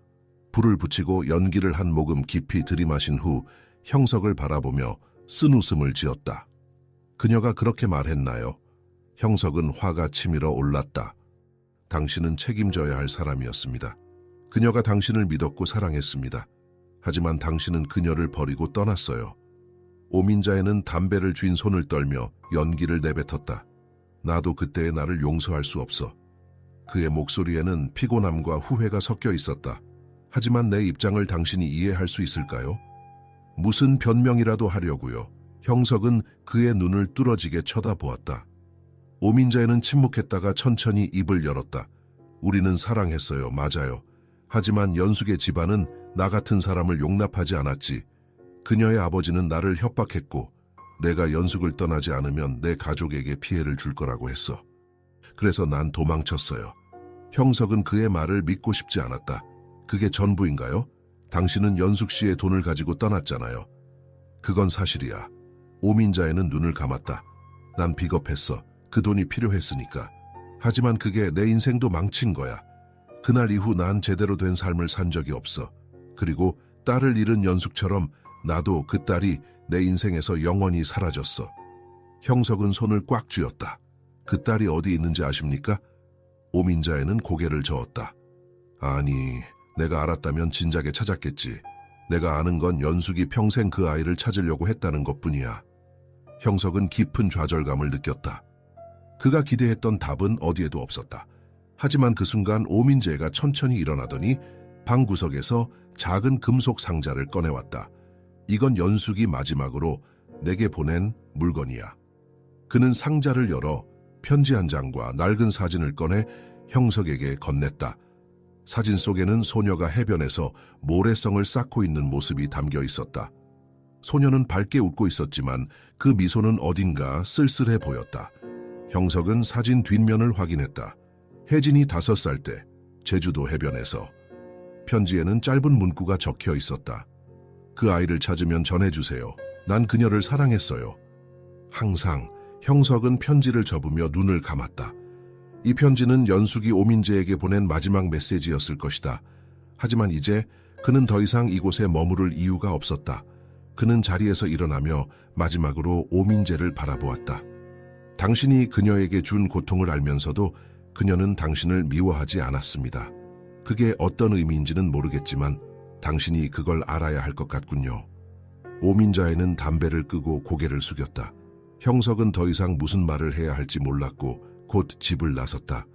Speaker 1: 불을 붙이고 연기를 한 모금 깊이 들이마신 후 형석을 바라보며 쓴웃음을 지었다. 그녀가 그렇게 말했나요? 형석은 화가 치밀어 올랐다. 당신은 책임져야 할 사람이었습니다. 그녀가 당신을 믿었고 사랑했습니다. 하지만 당신은 그녀를 버리고 떠났어요. 오민자에는 담배를 쥔 손을 떨며 연기를 내뱉었다. 나도 그때의 나를 용서할 수 없어. 그의 목소리에는 피곤함과 후회가 섞여 있었다. 하지만 내 입장을 당신이 이해할 수 있을까요? 무슨 변명이라도 하려고요. 형석은 그의 눈을 뚫어지게 쳐다보았다. 오민자에는 침묵했다가 천천히 입을 열었다. 우리는 사랑했어요. 맞아요. 하지만 연숙의 집안은 나 같은 사람을 용납하지 않았지. 그녀의 아버지는 나를 협박했고 내가 연숙을 떠나지 않으면 내 가족에게 피해를 줄 거라고 했어. 그래서 난 도망쳤어요. 형석은 그의 말을 믿고 싶지 않았다. 그게 전부인가요? 당신은 연숙 씨의 돈을 가지고 떠났잖아요. 그건 사실이야. 오민자에는 눈을 감았다. 난 비겁했어. 그 돈이 필요했으니까. 하지만 그게 내 인생도 망친 거야. 그날 이후 난 제대로 된 삶을 산 적이 없어. 그리고 딸을 잃은 연숙처럼 나도 그 딸이 내 인생에서 영원히 사라졌어. 형석은 손을 꽉 쥐었다. 그 딸이 어디 있는지 아십니까? 오민자에는 고개를 저었다. 아니, 내가 알았다면 진작에 찾았겠지. 내가 아는 건 연숙이 평생 그 아이를 찾으려고 했다는 것뿐이야. 형석은 깊은 좌절감을 느꼈다. 그가 기대했던 답은 어디에도 없었다. 하지만 그 순간 오민재가 천천히 일어나더니 방 구석에서 작은 금속 상자를 꺼내왔다. 이건 연숙이 마지막으로 내게 보낸 물건이야. 그는 상자를 열어 편지 한 장과 낡은 사진을 꺼내 형석에게 건넸다. 사진 속에는 소녀가 해변에서 모래성을 쌓고 있는 모습이 담겨 있었다. 소녀는 밝게 웃고 있었지만 그 미소는 어딘가 쓸쓸해 보였다. 형석은 사진 뒷면을 확인했다. 혜진이 5살 때 제주도 해변에서. 편지에는 짧은 문구가 적혀 있었다. 그 아이를 찾으면 전해주세요. 난 그녀를 사랑했어요. 항상. 형석은 편지를 접으며 눈을 감았다. 이 편지는 연숙이 오민재에게 보낸 마지막 메시지였을 것이다. 하지만 이제 그는 더 이상 이곳에 머무를 이유가 없었다. 그는 자리에서 일어나며 마지막으로 오민재를 바라보았다. 당신이 그녀에게 준 고통을 알면서도 그녀는 당신을 미워하지 않았습니다. 그게 어떤 의미인지는 모르겠지만 당신이 그걸 알아야 할 것 같군요. 오민자에는 담배를 끄고 고개를 숙였다. 형석은 더 이상 무슨 말을 해야 할지 몰랐고 곧 집을 나섰다.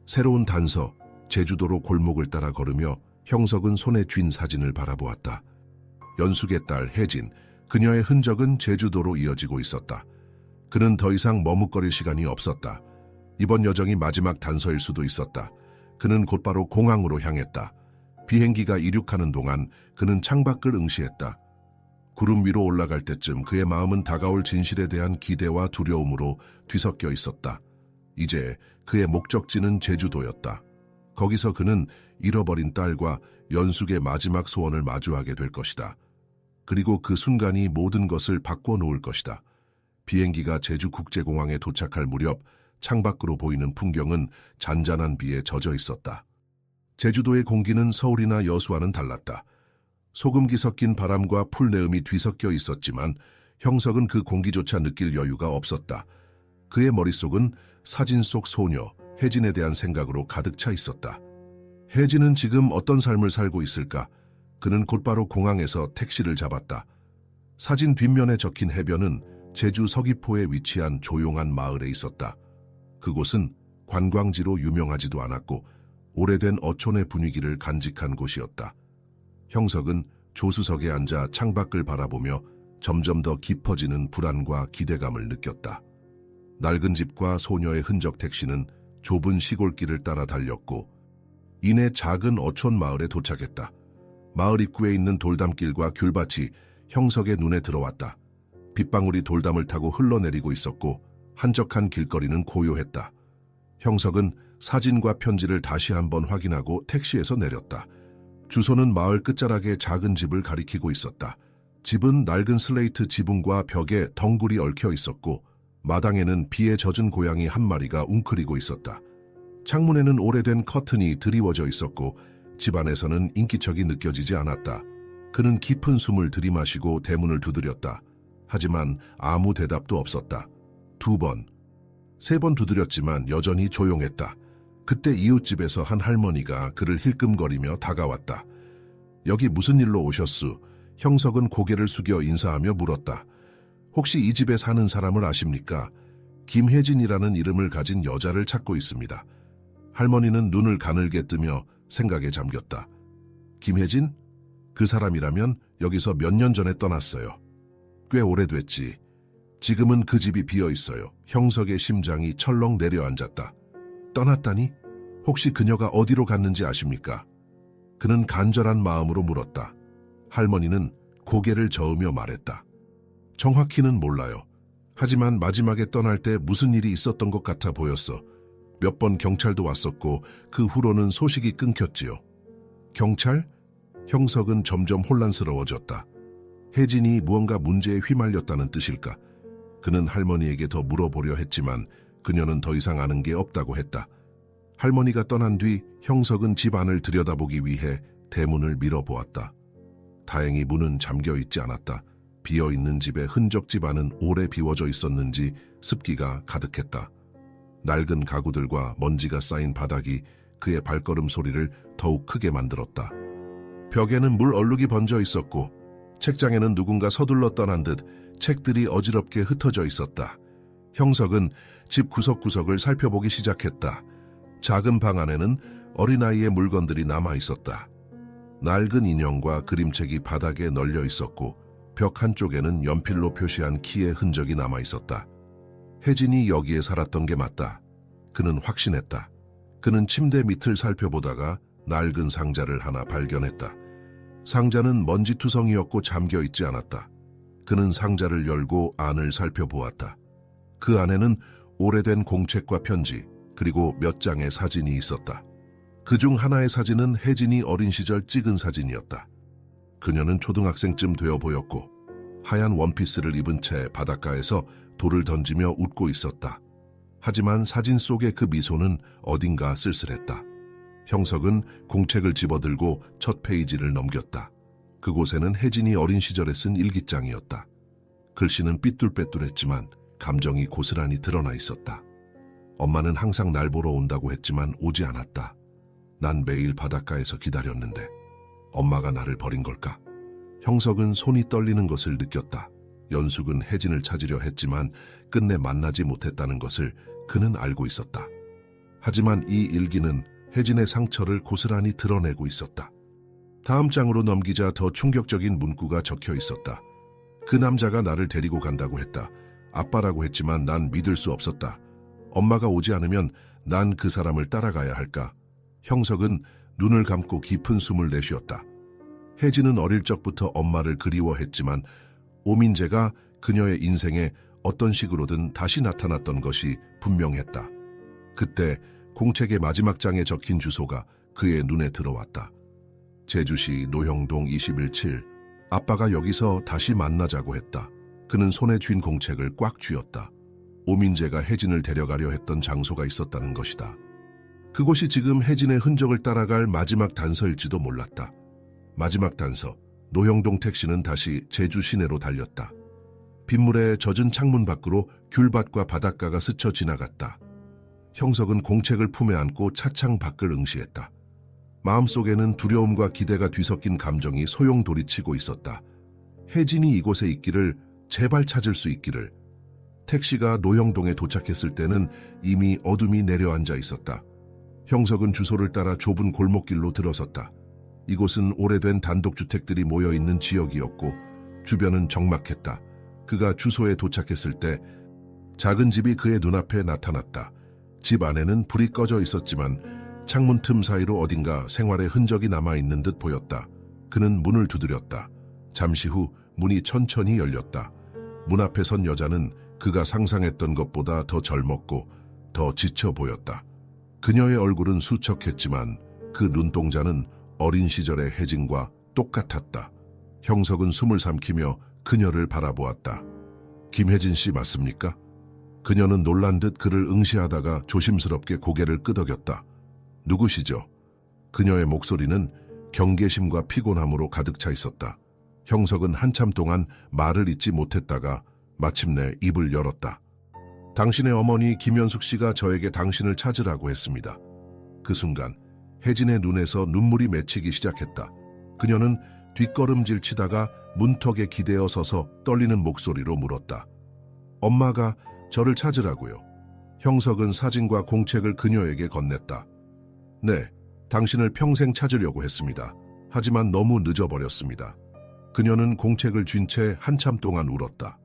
Speaker 1: 새로운 단서, 제주도로 골목을 따라 걸으며 형석은 손에 쥔 사진을 바라보았다. 연숙의 딸 혜진, 그녀의 흔적은 제주도로 이어지고 있었다. 그는 더 이상 머뭇거릴 시간이 없었다. 이번 여정이 마지막 단서일 수도 있었다. 그는 곧바로 공항으로 향했다. 비행기가 이륙하는 동안 그는 창밖을 응시했다. 구름 위로 올라갈 때쯤 그의 마음은 다가올 진실에 대한 기대와 두려움으로 뒤섞여 있었다. 이제 그의 목적지는 제주도였다. 거기서 그는 잃어버린 딸과 연숙의 마지막 소원을 마주하게 될 것이다. 그리고 그 순간이 모든 것을 바꿔놓을 것이다. 비행기가 제주국제공항에 도착할 무렵 창밖으로 보이는 풍경은 잔잔한 비에 젖어 있었다. 제주도의 공기는 서울이나 여수와는 달랐다. 소금기 섞인 바람과 풀내음이 뒤섞여 있었지만 형석은 그 공기조차 느낄 여유가 없었다. 그의 머릿속은 사진 속 소녀, 혜진에 대한 생각으로 가득 차 있었다. 혜진은 지금 어떤 삶을 살고 있을까? 그는 곧바로 공항에서 택시를 잡았다. 사진 뒷면에 적힌 해변은 제주 서귀포에 위치한 조용한 마을에 있었다. 그곳은 관광지로 유명하지도 않았고 오래된 어촌의 분위기를 간직한 곳이었다. 형석은 조수석에 앉아 창밖을 바라보며 점점 더 깊어지는 불안과 기대감을 느꼈다. 낡은 집과 소녀의 흔적 택시는 좁은 시골길을 따라 달렸고 이내 작은 어촌 마을에 도착했다. 마을 입구에 있는 돌담길과 귤밭이 형석의 눈에 들어왔다. 빗방울이 돌담을 타고 흘러내리고 있었고 한적한 길거리는 고요했다. 형석은 사진과 편지를 다시 한번 확인하고 택시에서 내렸다. 주소는 마을 끝자락의 작은 집을 가리키고 있었다. 집은 낡은 슬레이트 지붕과 벽에 덩굴이 얽혀 있었고 마당에는 비에 젖은 고양이 한 마리가 웅크리고 있었다. 창문에는 오래된 커튼이 드리워져 있었고 집안에서는 인기척이 느껴지지 않았다. 그는 깊은 숨을 들이마시고 대문을 두드렸다. 하지만 아무 대답도 없었다. 2번, 3번 두드렸지만 여전히 조용했다. 그때 이웃집에서 한 할머니가 그를 힐끔거리며 다가왔다. 여기 무슨 일로 오셨수? 형석은 고개를 숙여 인사하며 물었다. 혹시 이 집에 사는 사람을 아십니까? 김혜진이라는 이름을 가진 여자를 찾고 있습니다. 할머니는 눈을 가늘게 뜨며 생각에 잠겼다. 김혜진? 그 사람이라면 여기서 몇 년 전에 떠났어요. 꽤 오래됐지. 지금은 그 집이 비어 있어요. 형석의 심장이 철렁 내려앉았다. 떠났다니? 혹시 그녀가 어디로 갔는지 아십니까? 그는 간절한 마음으로 물었다. 할머니는 고개를 저으며 말했다. 정확히는 몰라요. 하지만 마지막에 떠날 때 무슨 일이 있었던 것 같아 보였어. 몇 번 경찰도 왔었고 그 후로는 소식이 끊겼지요. 경찰? 형석은 점점 혼란스러워졌다. 혜진이 무언가 문제에 휘말렸다는 뜻일까? 그는 할머니에게 더 물어보려 했지만 그녀는 더 이상 아는 게 없다고 했다. 할머니가 떠난 뒤 형석은 집 안을 들여다보기 위해 대문을 밀어보았다. 다행히 문은 잠겨 있지 않았다. 비어있는 집의 흔적 집안은 오래 비워져 있었는지 습기가 가득했다. 낡은 가구들과 먼지가 쌓인 바닥이 그의 발걸음 소리를 더욱 크게 만들었다. 벽에는 물 얼룩이 번져 있었고 책장에는 누군가 서둘러 떠난 듯 책들이 어지럽게 흩어져 있었다. 형석은 집 구석구석을 살펴보기 시작했다. 작은 방 안에는 어린아이의 물건들이 남아 있었다. 낡은 인형과 그림책이 바닥에 널려 있었고 벽 한쪽에는 연필로 표시한 키의 흔적이 남아 있었다. 혜진이 여기에 살았던 게 맞다. 그는 확신했다. 그는 침대 밑을 살펴보다가 낡은 상자를 하나 발견했다. 상자는 먼지투성이었고 잠겨 있지 않았다. 그는 상자를 열고 안을 살펴보았다. 그 안에는 오래된 공책과 편지, 그리고 몇 장의 사진이 있었다. 그중 하나의 사진은 혜진이 어린 시절 찍은 사진이었다. 그녀는 초등학생쯤 되어 보였고 하얀 원피스를 입은 채 바닷가에서 돌을 던지며 웃고 있었다. 하지만 사진 속의 그 미소는 어딘가 쓸쓸했다. 형석은 공책을 집어들고 첫 페이지를 넘겼다. 그곳에는 혜진이 어린 시절에 쓴 일기장이었다. 글씨는 삐뚤빼뚤했지만 감정이 고스란히 드러나 있었다. 엄마는 항상 날 보러 온다고 했지만 오지 않았다. 난 매일 바닷가에서 기다렸는데 엄마가 나를 버린 걸까? 형석은 손이 떨리는 것을 느꼈다. 연숙은 혜진을 찾으려 했지만 끝내 만나지 못했다는 것을 그는 알고 있었다. 하지만 이 일기는 혜진의 상처를 고스란히 드러내고 있었다. 다음 장으로 넘기자 더 충격적인 문구가 적혀 있었다. 그 남자가 나를 데리고 간다고 했다. 아빠라고 했지만 난 믿을 수 없었다. 엄마가 오지 않으면 난 그 사람을 따라가야 할까? 형석은 눈을 감고 깊은 숨을 내쉬었다. 혜진은 어릴 적부터 엄마를 그리워했지만 오민재가 그녀의 인생에 어떤 식으로든 다시 나타났던 것이 분명했다. 그때 공책의 마지막 장에 적힌 주소가 그의 눈에 들어왔다. 제주시 노형동 21칠. 아빠가 여기서 다시 만나자고 했다. 그는 손에 쥔 공책을 꽉 쥐었다. 오민재가 혜진을 데려가려 했던 장소가 있었다는 것이다. 그곳이 지금 혜진의 흔적을 따라갈 마지막 단서일지도 몰랐다. 마지막 단서, 노형동 택시는 다시 제주 시내로 달렸다. 빗물에 젖은 창문 밖으로 귤밭과 바닷가가 스쳐 지나갔다. 형석은 공책을 품에 안고 차창 밖을 응시했다. 마음속에는 두려움과 기대가 뒤섞인 감정이 소용돌이치고 있었다. 혜진이 이곳에 있기를, 제발 찾을 수 있기를. 택시가 노형동에 도착했을 때는 이미 어둠이 내려앉아 있었다. 형석은 주소를 따라 좁은 골목길로 들어섰다. 이곳은 오래된 단독주택들이 모여있는 지역이었고 주변은 적막했다. 그가 주소에 도착했을 때 작은 집이 그의 눈앞에 나타났다. 집 안에는 불이 꺼져 있었지만 창문 틈 사이로 어딘가 생활의 흔적이 남아있는 듯 보였다. 그는 문을 두드렸다. 잠시 후 문이 천천히 열렸다. 문 앞에 선 여자는 그가 상상했던 것보다 더 젊었고 더 지쳐 보였다. 그녀의 얼굴은 수척했지만 그 눈동자는 어린 시절의 혜진과 똑같았다. 형석은 숨을 삼키며 그녀를 바라보았다. 김혜진 씨 맞습니까? 그녀는 놀란 듯 그를 응시하다가 조심스럽게 고개를 끄덕였다. 누구시죠? 그녀의 목소리는 경계심과 피곤함으로 가득 차 있었다. 형석은 한참 동안 말을 잇지 못했다가 마침내 입을 열었다. 당신의 어머니 김연숙 씨가 저에게 당신을 찾으라고 했습니다. 그 순간 혜진의 눈에서 눈물이 맺히기 시작했다. 그녀는 뒷걸음질 치다가 문턱에 기대어 서서 떨리는 목소리로 물었다. 엄마가 저를 찾으라고요. 형석은 사진과 공책을 그녀에게 건넸다. 네, 당신을 평생 찾으려고 했습니다. 하지만 너무 늦어버렸습니다. 그녀는 공책을 쥔 채 한참 동안 울었다.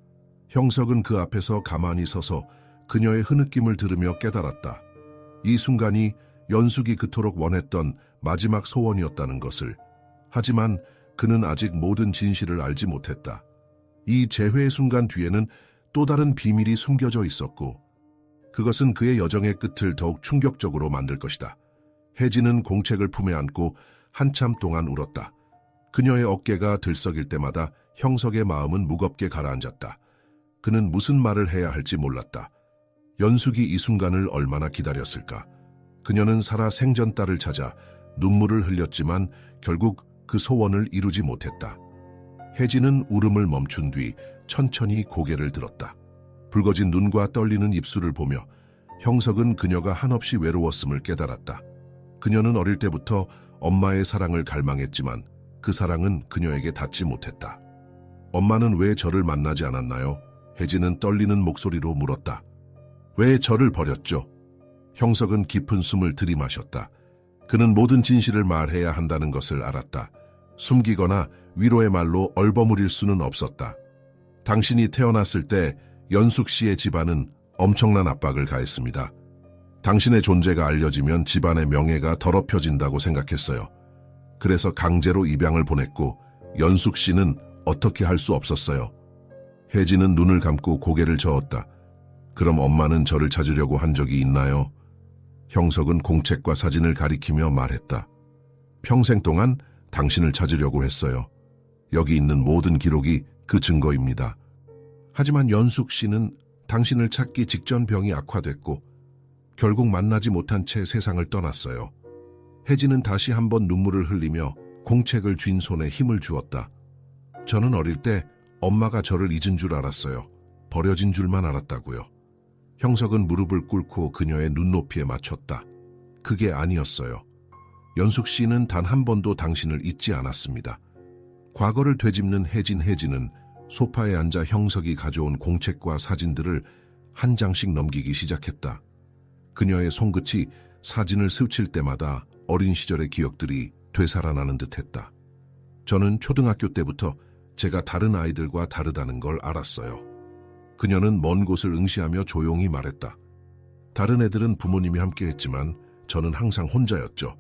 Speaker 1: 형석은 그 앞에서 가만히 서서 그녀의 흐느낌을 들으며 깨달았다. 이 순간이 연숙이 그토록 원했던 마지막 소원이었다는 것을. 하지만 그는 아직 모든 진실을 알지 못했다. 이 재회의 순간 뒤에는 또 다른 비밀이 숨겨져 있었고 그것은 그의 여정의 끝을 더욱 충격적으로 만들 것이다. 혜진은 공책을 품에 안고 한참 동안 울었다. 그녀의 어깨가 들썩일 때마다 형석의 마음은 무겁게 가라앉았다. 그는 무슨 말을 해야 할지 몰랐다. 연숙이 이 순간을 얼마나 기다렸을까. 그녀는 살아 생전 딸을 찾아 눈물을 흘렸지만 결국 그 소원을 이루지 못했다. 혜진은 울음을 멈춘 뒤 천천히 고개를 들었다. 붉어진 눈과 떨리는 입술을 보며 형석은 그녀가 한없이 외로웠음을 깨달았다. 그녀는 어릴 때부터 엄마의 사랑을 갈망했지만 그 사랑은 그녀에게 닿지 못했다. 엄마는 왜 저를 만나지 않았나요? 혜진은 떨리는 목소리로 물었다. 왜 저를 버렸죠? 형석은 깊은 숨을 들이마셨다. 그는 모든 진실을 말해야 한다는 것을 알았다. 숨기거나 위로의 말로 얼버무릴 수는 없었다. 당신이 태어났을 때 연숙 씨의 집안은 엄청난 압박을 가했습니다. 당신의 존재가 알려지면 집안의 명예가 더럽혀진다고 생각했어요. 그래서 강제로 입양을 보냈고 연숙 씨는 어떻게 할 수 없었어요. 혜진은 눈을 감고 고개를 저었다. 그럼 엄마는 저를 찾으려고 한 적이 있나요? 형석은 공책과 사진을 가리키며 말했다. 평생 동안 당신을 찾으려고 했어요. 여기 있는 모든 기록이 그 증거입니다. 하지만 연숙 씨는 당신을 찾기 직전 병이 악화됐고 결국 만나지 못한 채 세상을 떠났어요. 혜진은 다시 한번 눈물을 흘리며 공책을 쥔 손에 힘을 주었다. 저는 어릴 때 엄마가 저를 잊은 줄 알았어요. 버려진 줄만 알았다고요. 형석은 무릎을 꿇고 그녀의 눈높이에 맞췄다. 그게 아니었어요. 연숙 씨는 단 한 번도 당신을 잊지 않았습니다. 과거를 되짚는 혜진은 소파에 앉아 형석이 가져온 공책과 사진들을 한 장씩 넘기기 시작했다. 그녀의 손끝이 사진을 스칠 때마다 어린 시절의 기억들이 되살아나는 듯했다. 저는 초등학교 때부터 제가 다른 아이들과 다르다는 걸 알았어요. 그녀는 먼 곳을 응시하며 조용히 말했다. 다른 애들은 부모님이 함께했지만 저는 항상 혼자였죠.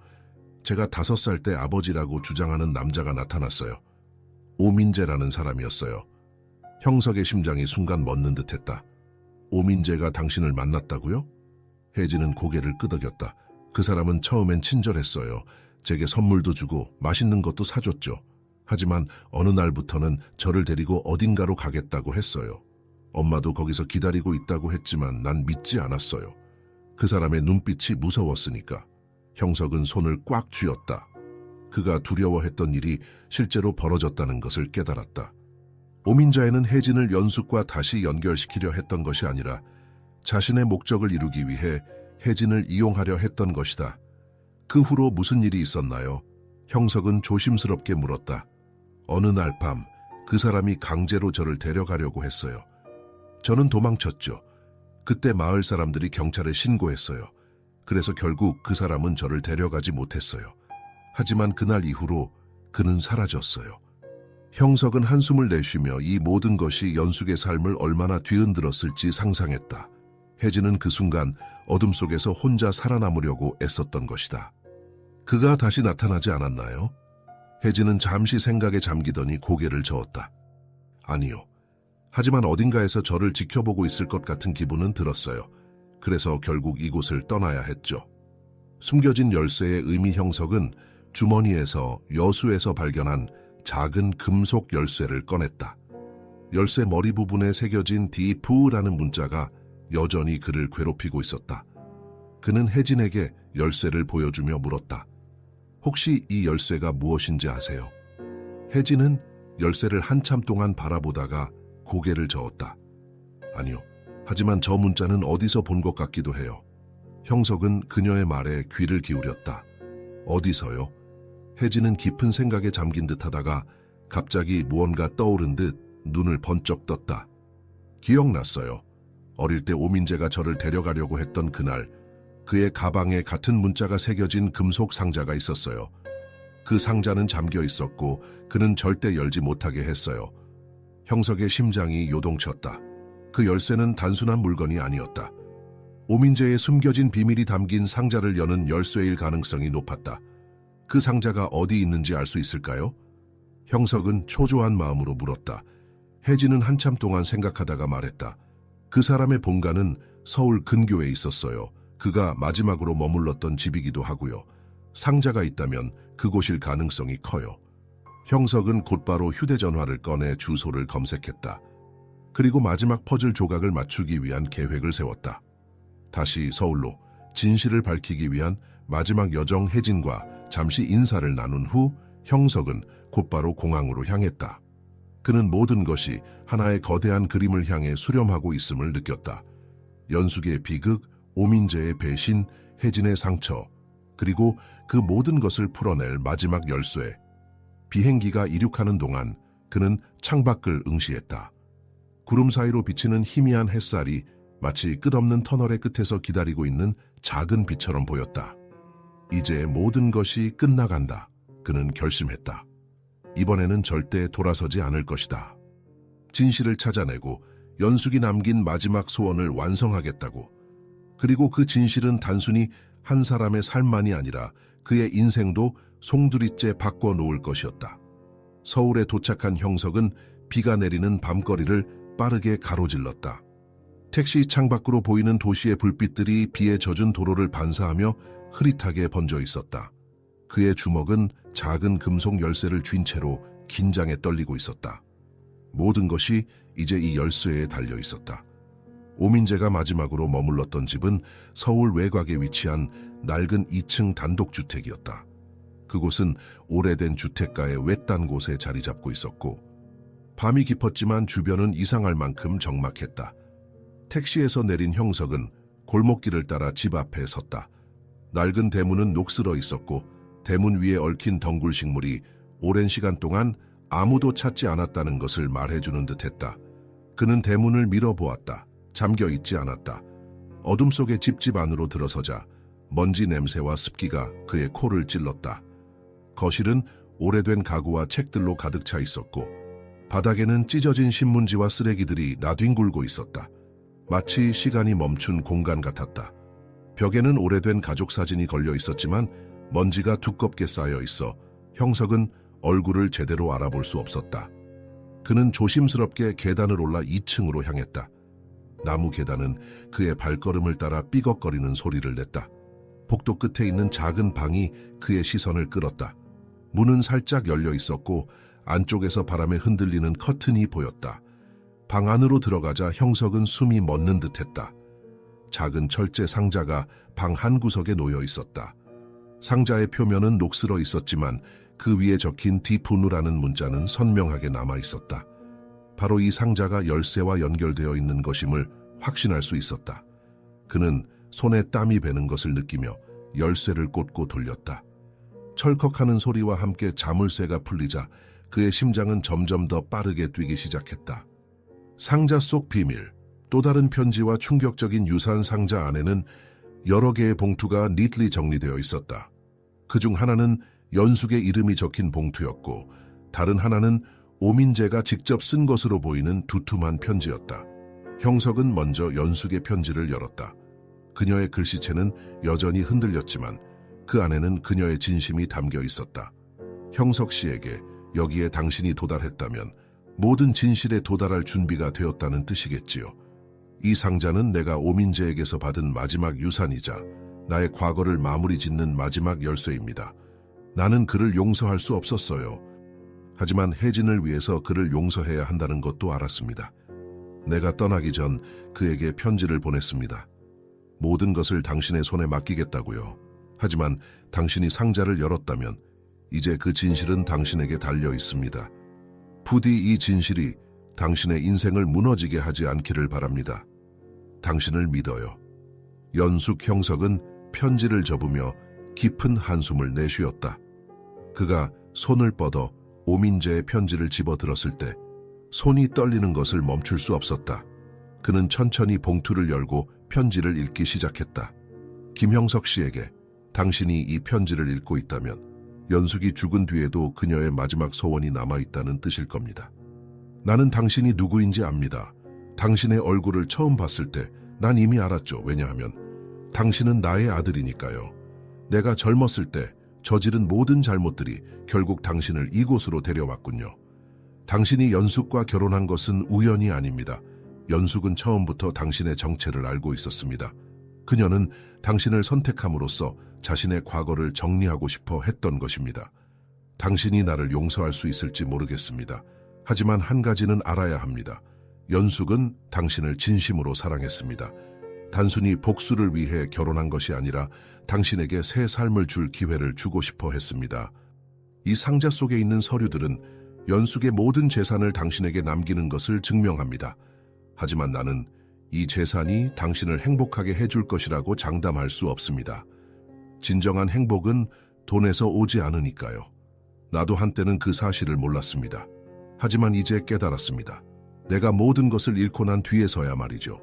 Speaker 1: 제가 5살 때 아버지라고 주장하는 남자가 나타났어요. 오민재라는 사람이었어요. 형석의 심장이 순간 멎는 듯했다. 오민재가 당신을 만났다고요? 혜진은 고개를 끄덕였다. 그 사람은 처음엔 친절했어요. 제게 선물도 주고 맛있는 것도 사줬죠. 하지만 어느 날부터는 저를 데리고 어딘가로 가겠다고 했어요. 엄마도 거기서 기다리고 있다고 했지만 난 믿지 않았어요. 그 사람의 눈빛이 무서웠으니까. 형석은 손을 꽉 쥐었다. 그가 두려워했던 일이 실제로 벌어졌다는 것을 깨달았다. 오민자에는 혜진을 연숙과 다시 연결시키려 했던 것이 아니라 자신의 목적을 이루기 위해 혜진을 이용하려 했던 것이다. 그 후로 무슨 일이 있었나요? 형석은 조심스럽게 물었다. 어느 날 밤 그 사람이 강제로 저를 데려가려고 했어요. 저는 도망쳤죠. 그때 마을 사람들이 경찰에 신고했어요. 그래서 결국 그 사람은 저를 데려가지 못했어요. 하지만 그날 이후로 그는 사라졌어요. 형석은 한숨을 내쉬며 이 모든 것이 연숙의 삶을 얼마나 뒤흔들었을지 상상했다. 혜진은 그 순간 어둠 속에서 혼자 살아남으려고 애썼던 것이다. 그가 다시 나타나지 않았나요? 혜진은 잠시 생각에 잠기더니 고개를 저었다. 아니요. 하지만 어딘가에서 저를 지켜보고 있을 것 같은 기분은 들었어요. 그래서 결국 이곳을 떠나야 했죠. 숨겨진 열쇠의 의미. 형석은 주머니에서 여수에서 발견한 작은 금속 열쇠를 꺼냈다. 열쇠 머리 부분에 새겨진 디프라는 문자가 여전히 그를 괴롭히고 있었다. 그는 혜진에게 열쇠를 보여주며 물었다. 혹시 이 열쇠가 무엇인지 아세요? 혜진은 열쇠를 한참 동안 바라보다가 고개를 저었다. 아니요. 하지만 저 문자는 어디서 본 것 같기도 해요. 형석은 그녀의 말에 귀를 기울였다. 어디서요? 혜진은 깊은 생각에 잠긴 듯하다가 갑자기 무언가 떠오른 듯 눈을 번쩍 떴다. 기억났어요. 어릴 때 오민재가 저를 데려가려고 했던 그날 그의 가방에 같은 문자가 새겨진 금속 상자가 있었어요. 그 상자는 잠겨 있었고 그는 절대 열지 못하게 했어요. 형석의 심장이 요동쳤다. 그 열쇠는 단순한 물건이 아니었다. 오민재의 숨겨진 비밀이 담긴 상자를 여는 열쇠일 가능성이 높았다. 그 상자가 어디 있는지 알 수 있을까요? 형석은 초조한 마음으로 물었다. 혜진은 한참 동안 생각하다가 말했다. 그 사람의 본가는 서울 근교에 있었어요. 그가 마지막으로 머물렀던 집이기도 하고요. 상자가 있다면 그곳일 가능성이 커요. 형석은 곧바로 휴대전화를 꺼내 주소를 검색했다. 그리고 마지막 퍼즐 조각을 맞추기 위한 계획을 세웠다. 다시 서울로 진실을 밝히기 위한 마지막 여정 혜진과 잠시 인사를 나눈 후 형석은 곧바로 공항으로 향했다. 그는 모든 것이 하나의 거대한 그림을 향해 수렴하고 있음을 느꼈다. 연숙의 비극, 오민재의 배신, 혜진의 상처, 그리고 그 모든 것을 풀어낼 마지막 열쇠. 비행기가 이륙하는 동안 그는 창밖을 응시했다. 구름 사이로 비치는 희미한 햇살이 마치 끝없는 터널의 끝에서 기다리고 있는 작은 빛처럼 보였다. 이제 모든 것이 끝나간다. 그는 결심했다. 이번에는 절대 돌아서지 않을 것이다. 진실을 찾아내고 연숙이 남긴 마지막 소원을 완성하겠다고. 그리고 그 진실은 단순히 한 사람의 삶만이 아니라 그의 인생도 송두리째 바꿔놓을 것이었다. 서울에 도착한 형석은 비가 내리는 밤거리를 빠르게 가로질렀다. 택시 창밖으로 보이는 도시의 불빛들이 비에 젖은 도로를 반사하며 흐릿하게 번져 있었다. 그의 주먹은 작은 금속 열쇠를 쥔 채로 긴장에 떨리고 있었다. 모든 것이 이제 이 열쇠에 달려 있었다. 오민재가 마지막으로 머물렀던 집은 서울 외곽에 위치한 낡은 2층 단독주택이었다. 그곳은 오래된 주택가의 외딴 곳에 자리 잡고 있었고 밤이 깊었지만 주변은 이상할 만큼 적막했다. 택시에서 내린 형석은 골목길을 따라 집 앞에 섰다. 낡은 대문은 녹슬어 있었고 대문 위에 얽힌 덩굴 식물이 오랜 시간 동안 아무도 찾지 않았다는 것을 말해주는 듯했다. 그는 대문을 밀어보았다. 잠겨 있지 않았다. 어둠 속에 집집 안으로 들어서자 먼지 냄새와 습기가 그의 코를 찔렀다. 거실은 오래된 가구와 책들로 가득 차 있었고 바닥에는 찢어진 신문지와 쓰레기들이 나뒹굴고 있었다. 마치 시간이 멈춘 공간 같았다. 벽에는 오래된 가족 사진이 걸려 있었지만 먼지가 두껍게 쌓여 있어 형석은 얼굴을 제대로 알아볼 수 없었다. 그는 조심스럽게 계단을 올라 2층으로 향했다. 나무 계단은 그의 발걸음을 따라 삐걱거리는 소리를 냈다. 복도 끝에 있는 작은 방이 그의 시선을 끌었다. 문은 살짝 열려 있었고 안쪽에서 바람에 흔들리는 커튼이 보였다. 방 안으로 들어가자 형석은 숨이 멎는 듯했다. 작은 철제 상자가 방 한 구석에 놓여 있었다. 상자의 표면은 녹슬어 있었지만 그 위에 적힌 디푸누라는 문자는 선명하게 남아 있었다. 바로 이 상자가 열쇠와 연결되어 있는 것임을 확신할 수 있었다. 그는 손에 땀이 배는 것을 느끼며 열쇠를 꽂고 돌렸다. 철컥하는 소리와 함께 자물쇠가 풀리자 그의 심장은 점점 더 빠르게 뛰기 시작했다. 상자 속 비밀, 또 다른 편지와 충격적인 유산 상자 안에는 여러 개의 봉투가 니틀리 정리되어 있었다. 그중 하나는 연숙의 이름이 적힌 봉투였고 다른 하나는 오민재가 직접 쓴 것으로 보이는 두툼한 편지였다. 형석은 먼저 연숙의 편지를 열었다. 그녀의 글씨체는 여전히 흔들렸지만 그 안에는 그녀의 진심이 담겨 있었다. 형석 씨에게 여기에 당신이 도달했다면 모든 진실에 도달할 준비가 되었다는 뜻이겠지요. 이 상자는 내가 오민재에게서 받은 마지막 유산이자 나의 과거를 마무리 짓는 마지막 열쇠입니다. 나는 그를 용서할 수 없었어요. 하지만 혜진을 위해서 그를 용서해야 한다는 것도 알았습니다. 내가 떠나기 전 그에게 편지를 보냈습니다. 모든 것을 당신의 손에 맡기겠다고요. 하지만 당신이 상자를 열었다면 이제 그 진실은 당신에게 달려 있습니다. 부디 이 진실이 당신의 인생을 무너지게 하지 않기를 바랍니다. 당신을 믿어요. 연숙 형석은 편지를 접으며 깊은 한숨을 내쉬었다. 그가 손을 뻗어 오민재의 편지를 집어들었을 때 손이 떨리는 것을 멈출 수 없었다. 그는 천천히 봉투를 열고 편지를 읽기 시작했다. 김형석 씨에게 당신이 이 편지를 읽고 있다면 연숙이 죽은 뒤에도 그녀의 마지막 소원이 남아있다는 뜻일 겁니다. 나는 당신이 누구인지 압니다. 당신의 얼굴을 처음 봤을 때 난 이미 알았죠. 왜냐하면 당신은 나의 아들이니까요. 내가 젊었을 때 저지른 모든 잘못들이 결국 당신을 이곳으로 데려왔군요. 당신이 연숙과 결혼한 것은 우연이 아닙니다. 연숙은 처음부터 당신의 정체를 알고 있었습니다. 그녀는 당신을 선택함으로써 자신의 과거를 정리하고 싶어 했던 것입니다. 당신이 나를 용서할 수 있을지 모르겠습니다. 하지만 한 가지는 알아야 합니다. 연숙은 당신을 진심으로 사랑했습니다. 단순히 복수를 위해 결혼한 것이 아니라 당신에게 새 삶을 줄 기회를 주고 싶어 했습니다. 이 상자 속에 있는 서류들은 연숙의 모든 재산을 당신에게 남기는 것을 증명합니다. 하지만 나는 이 재산이 당신을 행복하게 해줄 것이라고 장담할 수 없습니다. 진정한 행복은 돈에서 오지 않으니까요. 나도 한때는 그 사실을 몰랐습니다. 하지만 이제 깨달았습니다. 내가 모든 것을 잃고 난 뒤에서야 말이죠.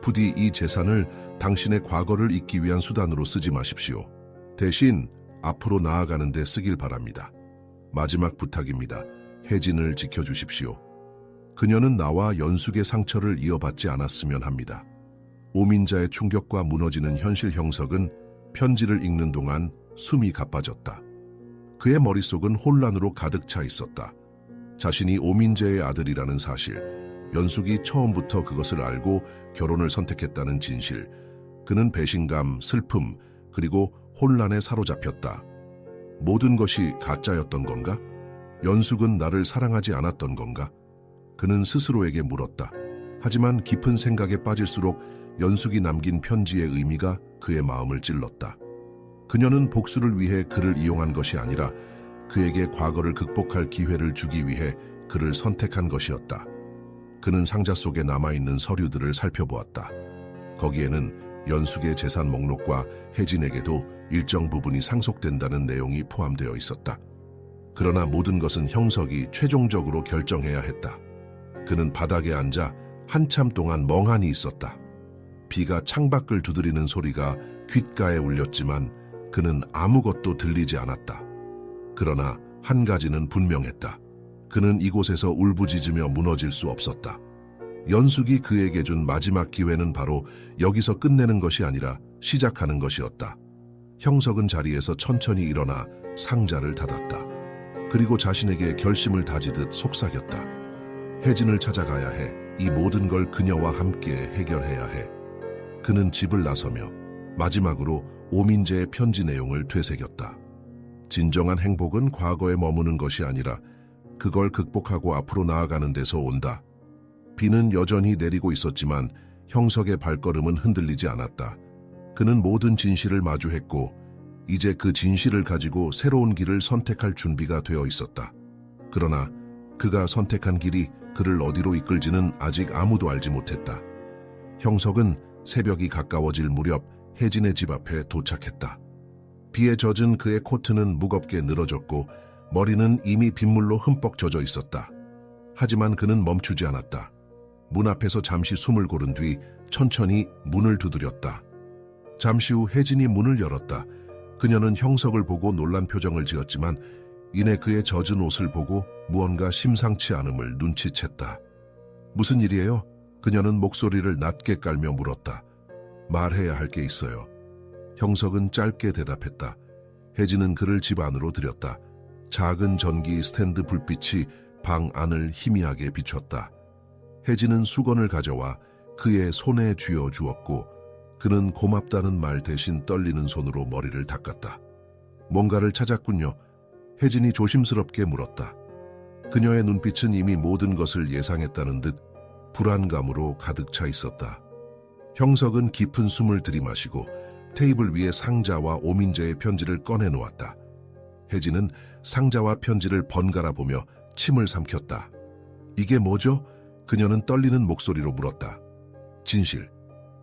Speaker 1: 부디 이 재산을 당신의 과거를 잊기 위한 수단으로 쓰지 마십시오. 대신 앞으로 나아가는 데 쓰길 바랍니다. 마지막 부탁입니다. 혜진을 지켜주십시오. 그녀는 나와 연숙의 상처를 이어받지 않았으면 합니다. 오민자의 충격과 무너지는 현실 형석은 편지를 읽는 동안 숨이 가빠졌다. 그의 머릿속은 혼란으로 가득 차 있었다. 자신이 오민재의 아들이라는 사실, 연숙이 처음부터 그것을 알고 결혼을 선택했다는 진실, 그는 배신감, 슬픔, 그리고 혼란에 사로잡혔다. 모든 것이 가짜였던 건가? 연숙은 나를 사랑하지 않았던 건가? 그는 스스로에게 물었다. 하지만 깊은 생각에 빠질수록 연숙이 남긴 편지의 의미가 그의 마음을 찔렀다. 그녀는 복수를 위해 그를 이용한 것이 아니라 그에게 과거를 극복할 기회를 주기 위해 그를 선택한 것이었다. 그는 상자 속에 남아있는 서류들을 살펴보았다. 거기에는 연숙의 재산 목록과 혜진에게도 일정 부분이 상속된다는 내용이 포함되어 있었다. 그러나 모든 것은 형석이 최종적으로 결정해야 했다. 그는 바닥에 앉아 한참 동안 멍하니 있었다. 비가 창밖을 두드리는 소리가 귓가에 울렸지만 그는 아무것도 들리지 않았다. 그러나 한 가지는 분명했다. 그는 이곳에서 울부짖으며 무너질 수 없었다. 연숙이 그에게 준 마지막 기회는 바로 여기서 끝내는 것이 아니라 시작하는 것이었다. 형석은 자리에서 천천히 일어나 상자를 닫았다. 그리고 자신에게 결심을 다지듯 속삭였다. 혜진을 찾아가야 해. 이 모든 걸 그녀와 함께 해결해야 해. 그는 집을 나서며 마지막으로 오민재의 편지 내용을 되새겼다. 진정한 행복은 과거에 머무는 것이 아니라 그걸 극복하고 앞으로 나아가는 데서 온다. 비는 여전히 내리고 있었지만 형석의 발걸음은 흔들리지 않았다. 그는 모든 진실을 마주했고 이제 그 진실을 가지고 새로운 길을 선택할 준비가 되어 있었다. 그러나 그가 선택한 길이 그를 어디로 이끌지는 아직 아무도 알지 못했다. 형석은 새벽이 가까워질 무렵 혜진의 집 앞에 도착했다. 비에 젖은 그의 코트는 무겁게 늘어졌고 머리는 이미 빗물로 흠뻑 젖어 있었다. 하지만 그는 멈추지 않았다. 문 앞에서 잠시 숨을 고른 뒤 천천히 문을 두드렸다. 잠시 후 혜진이 문을 열었다. 그녀는 형석을 보고 놀란 표정을 지었지만 이내 그의 젖은 옷을 보고 무언가 심상치 않음을 눈치챘다. 무슨 일이에요? 그녀는 목소리를 낮게 깔며 물었다. 말해야 할 게 있어요. 형석은 짧게 대답했다. 혜진은 그를 집 안으로 들였다. 작은 전기 스탠드 불빛이 방 안을 희미하게 비췄다. 혜진은 수건을 가져와 그의 손에 쥐어 주었고 그는 고맙다는 말 대신 떨리는 손으로 머리를 닦았다. 뭔가를 찾았군요. 혜진이 조심스럽게 물었다. 그녀의 눈빛은 이미 모든 것을 예상했다는 듯 불안감으로 가득 차 있었다. 형석은 깊은 숨을 들이마시고 테이블 위에 상자와 오민재의 편지를 꺼내 놓았다. 혜진은 상자와 편지를 번갈아 보며 침을 삼켰다. 이게 뭐죠? 그녀는 떨리는 목소리로 물었다. 진실.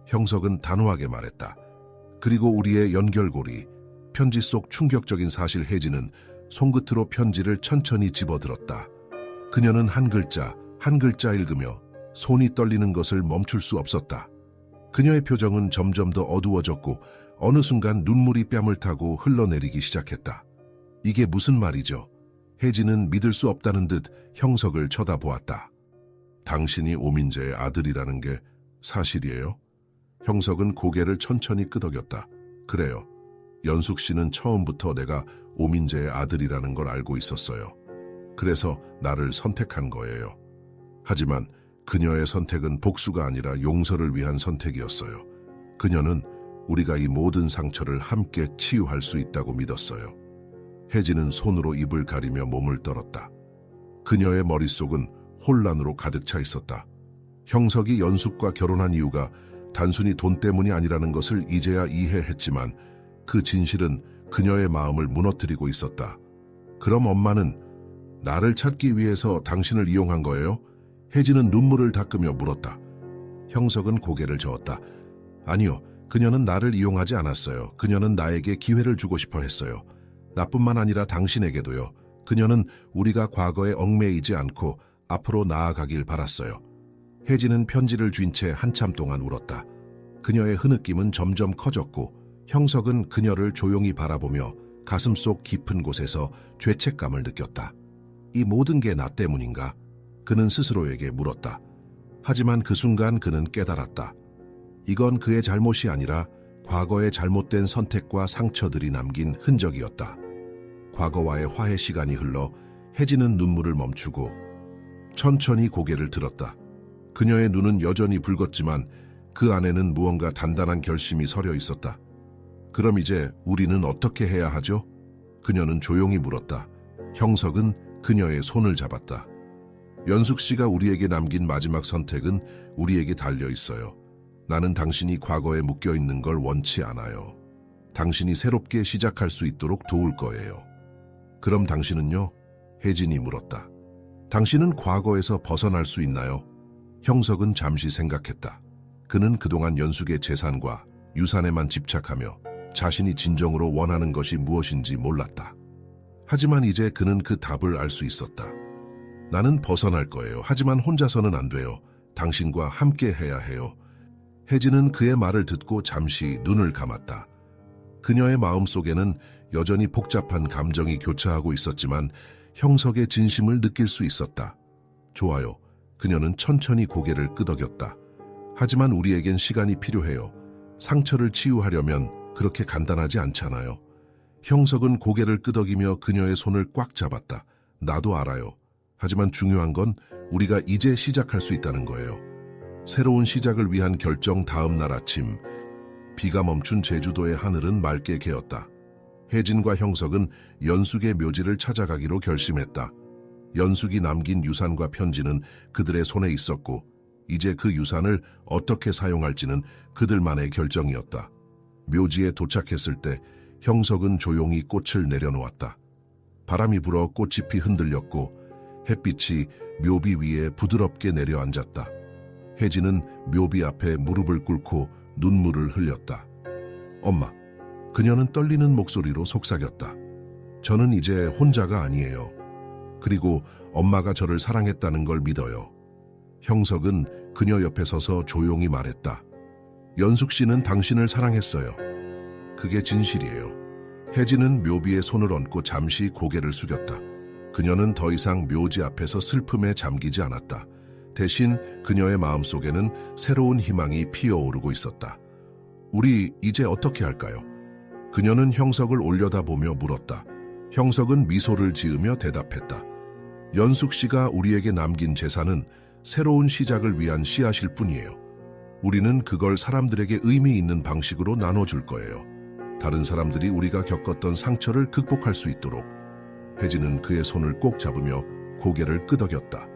Speaker 1: 형석은 단호하게 말했다. 그리고 우리의 연결고리. 편지 속 충격적인 사실. 혜진은 손끝으로 편지를 천천히 집어들었다. 그녀는 한 글자 한 글자 읽으며 손이 떨리는 것을 멈출 수 없었다. 그녀의 표정은 점점 더 어두워졌고 어느 순간 눈물이 뺨을 타고 흘러내리기 시작했다. 이게 무슨 말이죠? 혜진은 믿을 수 없다는 듯 형석을 쳐다보았다. 당신이 오민재의 아들이라는 게 사실이에요? 형석은 고개를 천천히 끄덕였다. 그래요. 연숙 씨는 처음부터 내가 오민재의 아들이라는 걸 알고 있었어요. 그래서 나를 선택한 거예요. 하지만 그녀의 선택은 복수가 아니라 용서를 위한 선택이었어요. 그녀는 우리가 이 모든 상처를 함께 치유할 수 있다고 믿었어요. 혜진은 손으로 입을 가리며 몸을 떨었다. 그녀의 머릿속은 혼란으로 가득 차 있었다. 형석이 연숙과 결혼한 이유가 단순히 돈 때문이 아니라는 것을 이제야 이해했지만 그 진실은 그녀의 마음을 무너뜨리고 있었다. 그럼 엄마는 나를 찾기 위해서 당신을 이용한 거예요? 혜진은 눈물을 닦으며 물었다. 형석은 고개를 저었다. 아니요, 그녀는 나를 이용하지 않았어요. 그녀는 나에게 기회를 주고 싶어 했어요. 나뿐만 아니라 당신에게도요. 그녀는 우리가 과거에 얽매이지 않고 앞으로 나아가길 바랐어요. 혜진은 편지를 쥔 채 한참 동안 울었다. 그녀의 흐느낌은 점점 커졌고 형석은 그녀를 조용히 바라보며 가슴속 깊은 곳에서 죄책감을 느꼈다. 이 모든 게 나 때문인가? 그는 스스로에게 물었다. 하지만 그 순간 그는 깨달았다. 이건 그의 잘못이 아니라 과거의 잘못된 선택과 상처들이 남긴 흔적이었다. 과거와의 화해 시간이 흘러 혜진은 눈물을 멈추고 천천히 고개를 들었다. 그녀의 눈은 여전히 붉었지만 그 안에는 무언가 단단한 결심이 서려 있었다. 그럼 이제 우리는 어떻게 해야 하죠? 그녀는 조용히 물었다. 형석은 그녀의 손을 잡았다. 연숙 씨가 우리에게 남긴 마지막 선택은 우리에게 달려 있어요. 나는 당신이 과거에 묶여 있는 걸 원치 않아요. 당신이 새롭게 시작할 수 있도록 도울 거예요. 그럼 당신은요? 혜진이 물었다. 당신은 과거에서 벗어날 수 있나요? 형석은 잠시 생각했다. 그는 그동안 연숙의 재산과 유산에만 집착하며 자신이 진정으로 원하는 것이 무엇인지 몰랐다. 하지만 이제 그는 그 답을 알 수 있었다. 나는 벗어날 거예요. 하지만 혼자서는 안 돼요. 당신과 함께 해야 해요. 혜진은 그의 말을 듣고 잠시 눈을 감았다. 그녀의 마음속에는 여전히 복잡한 감정이 교차하고 있었지만 형석의 진심을 느낄 수 있었다. 좋아요. 그녀는 천천히 고개를 끄덕였다. 하지만 우리에겐 시간이 필요해요. 상처를 치유하려면 그렇게 간단하지 않잖아요. 형석은 고개를 끄덕이며 그녀의 손을 꽉 잡았다. 나도 알아요. 하지만 중요한 건 우리가 이제 시작할 수 있다는 거예요. 새로운 시작을 위한 결정. 다음 날 아침, 비가 멈춘 제주도의 하늘은 맑게 개었다. 혜진과 형석은 연숙의 묘지를 찾아가기로 결심했다. 연숙이 남긴 유산과 편지는 그들의 손에 있었고 이제 그 유산을 어떻게 사용할지는 그들만의 결정이었다. 묘지에 도착했을 때 형석은 조용히 꽃을 내려놓았다. 바람이 불어 꽃잎이 흔들렸고 햇빛이 묘비 위에 부드럽게 내려앉았다. 혜진은 묘비 앞에 무릎을 꿇고 눈물을 흘렸다. 엄마, 그녀는 떨리는 목소리로 속삭였다. 저는 이제 혼자가 아니에요. 그리고 엄마가 저를 사랑했다는 걸 믿어요. 형석은 그녀 옆에 서서 조용히 말했다. 연숙 씨는 당신을 사랑했어요. 그게 진실이에요. 혜진은 묘비에 손을 얹고 잠시 고개를 숙였다. 그녀는 더 이상 묘지 앞에서 슬픔에 잠기지 않았다. 대신 그녀의 마음속에는 새로운 희망이 피어오르고 있었다. 우리 이제 어떻게 할까요? 그녀는 형석을 올려다보며 물었다. 형석은 미소를 지으며 대답했다. 연숙 씨가 우리에게 남긴 재산은 새로운 시작을 위한 씨앗일 뿐이에요. 우리는 그걸 사람들에게 의미 있는 방식으로 나눠줄 거예요. 다른 사람들이 우리가 겪었던 상처를 극복할 수 있도록. 혜진은 그의 손을 꼭 잡으며 고개를 끄덕였다.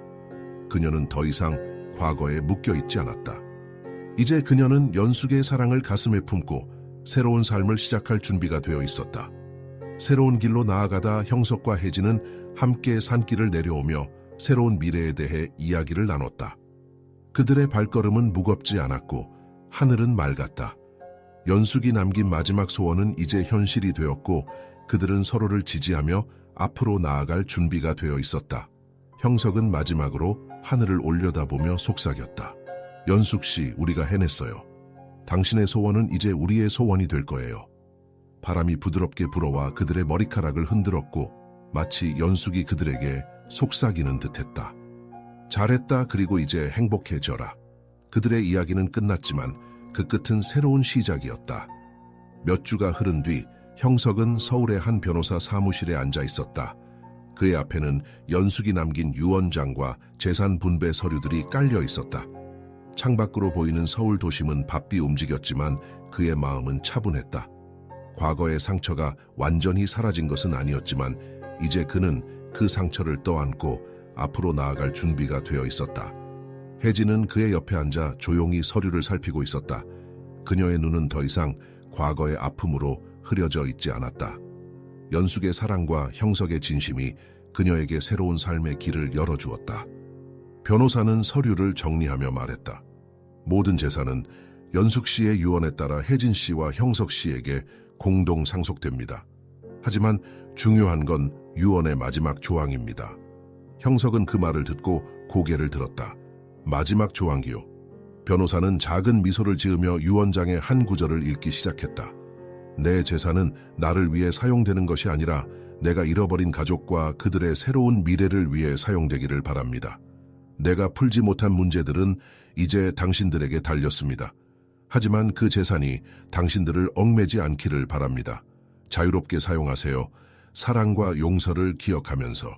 Speaker 1: 그녀는 더 이상 과거에 묶여있지 않았다. 이제 그녀는 연숙의 사랑을 가슴에 품고 새로운 삶을 시작할 준비가 되어 있었다. 새로운 길로 나아가다 형석과 혜진은 함께 산길을 내려오며 새로운 미래에 대해 이야기를 나눴다. 그들의 발걸음은 무겁지 않았고 하늘은 맑았다. 연숙이 남긴 마지막 소원은 이제 현실이 되었고 그들은 서로를 지지하며 앞으로 나아갈 준비가 되어 있었다. 형석은 마지막으로 하늘을 올려다보며 속삭였다. 연숙 씨, 우리가 해냈어요. 당신의 소원은 이제 우리의 소원이 될 거예요. 바람이 부드럽게 불어와 그들의 머리카락을 흔들었고 마치 연숙이 그들에게 속삭이는 듯했다. 잘했다. 그리고 이제 행복해져라. 그들의 이야기는 끝났지만 그 끝은 새로운 시작이었다. 몇 주가 흐른 뒤 형석은 서울의 한 변호사 사무실에 앉아 있었다. 그의 앞에는 연숙이 남긴 유언장과 재산 분배 서류들이 깔려 있었다. 창밖으로 보이는 서울 도심은 바삐 움직였지만 그의 마음은 차분했다. 과거의 상처가 완전히 사라진 것은 아니었지만 이제 그는 그 상처를 떠안고 앞으로 나아갈 준비가 되어 있었다. 혜진은 그의 옆에 앉아 조용히 서류를 살피고 있었다. 그녀의 눈은 더 이상 과거의 아픔으로 흐려져 있지 않았다. 연숙의 사랑과 형석의 진심이 그녀에게 새로운 삶의 길을 열어주었다. 변호사는 서류를 정리하며 말했다. 모든 재산은 연숙 씨의 유언에 따라 혜진 씨와 형석 씨에게 공동 상속됩니다. 하지만 중요한 건 유언의 마지막 조항입니다. 형석은 그 말을 듣고 고개를 들었다. 마지막 조항이요. 변호사는 작은 미소를 지으며 유언장의 한 구절을 읽기 시작했다. 내 재산은 나를 위해 사용되는 것이 아니라 내가 잃어버린 가족과 그들의 새로운 미래를 위해 사용되기를 바랍니다. 내가 풀지 못한 문제들은 이제 당신들에게 달렸습니다. 하지만 그 재산이 당신들을 얽매지 않기를 바랍니다. 자유롭게 사용하세요. 사랑과 용서를 기억하면서.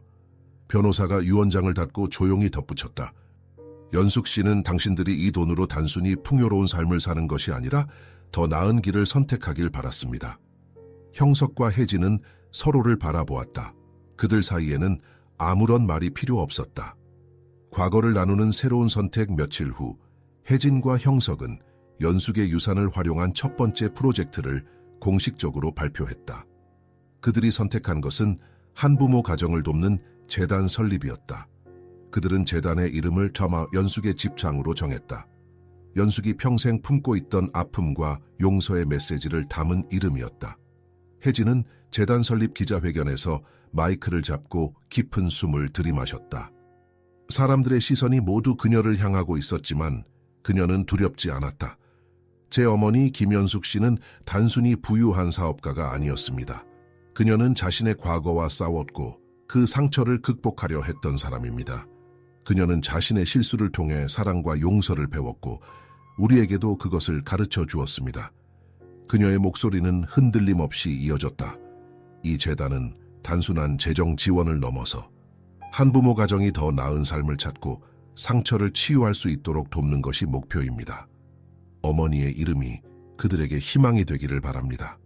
Speaker 1: 변호사가 유언장을 닫고 조용히 덧붙였다. 연숙 씨는 당신들이 이 돈으로 단순히 풍요로운 삶을 사는 것이 아니라 더 나은 길을 선택하길 바랐습니다. 형석과 혜진은 서로를 바라보았다. 그들 사이에는 아무런 말이 필요 없었다. 과거를 나누는 새로운 선택 며칠 후, 혜진과 형석은 연숙의 유산을 활용한 첫 번째 프로젝트를 공식적으로 발표했다. 그들이 선택한 것은 한부모 가정을 돕는 재단 설립이었다. 그들은 재단의 이름을 저마 연숙의 집창으로 정했다. 연숙이 평생 품고 있던 아픔과 용서의 메시지를 담은 이름이었다. 혜진은 재단 설립 기자회견에서 마이크를 잡고 깊은 숨을 들이마셨다. 사람들의 시선이 모두 그녀를 향하고 있었지만 그녀는 두렵지 않았다. 제 어머니 김연숙 씨는 단순히 부유한 사업가가 아니었습니다. 그녀는 자신의 과거와 싸웠고 그 상처를 극복하려 했던 사람입니다. 그녀는 자신의 실수를 통해 사랑과 용서를 배웠고 우리에게도 그것을 가르쳐 주었습니다. 그녀의 목소리는 흔들림 없이 이어졌다. 이 재단은 단순한 재정 지원을 넘어서 한부모 가정이 더 나은 삶을 찾고 상처를 치유할 수 있도록 돕는 것이 목표입니다. 어머니의 이름이 그들에게 희망이 되기를 바랍니다.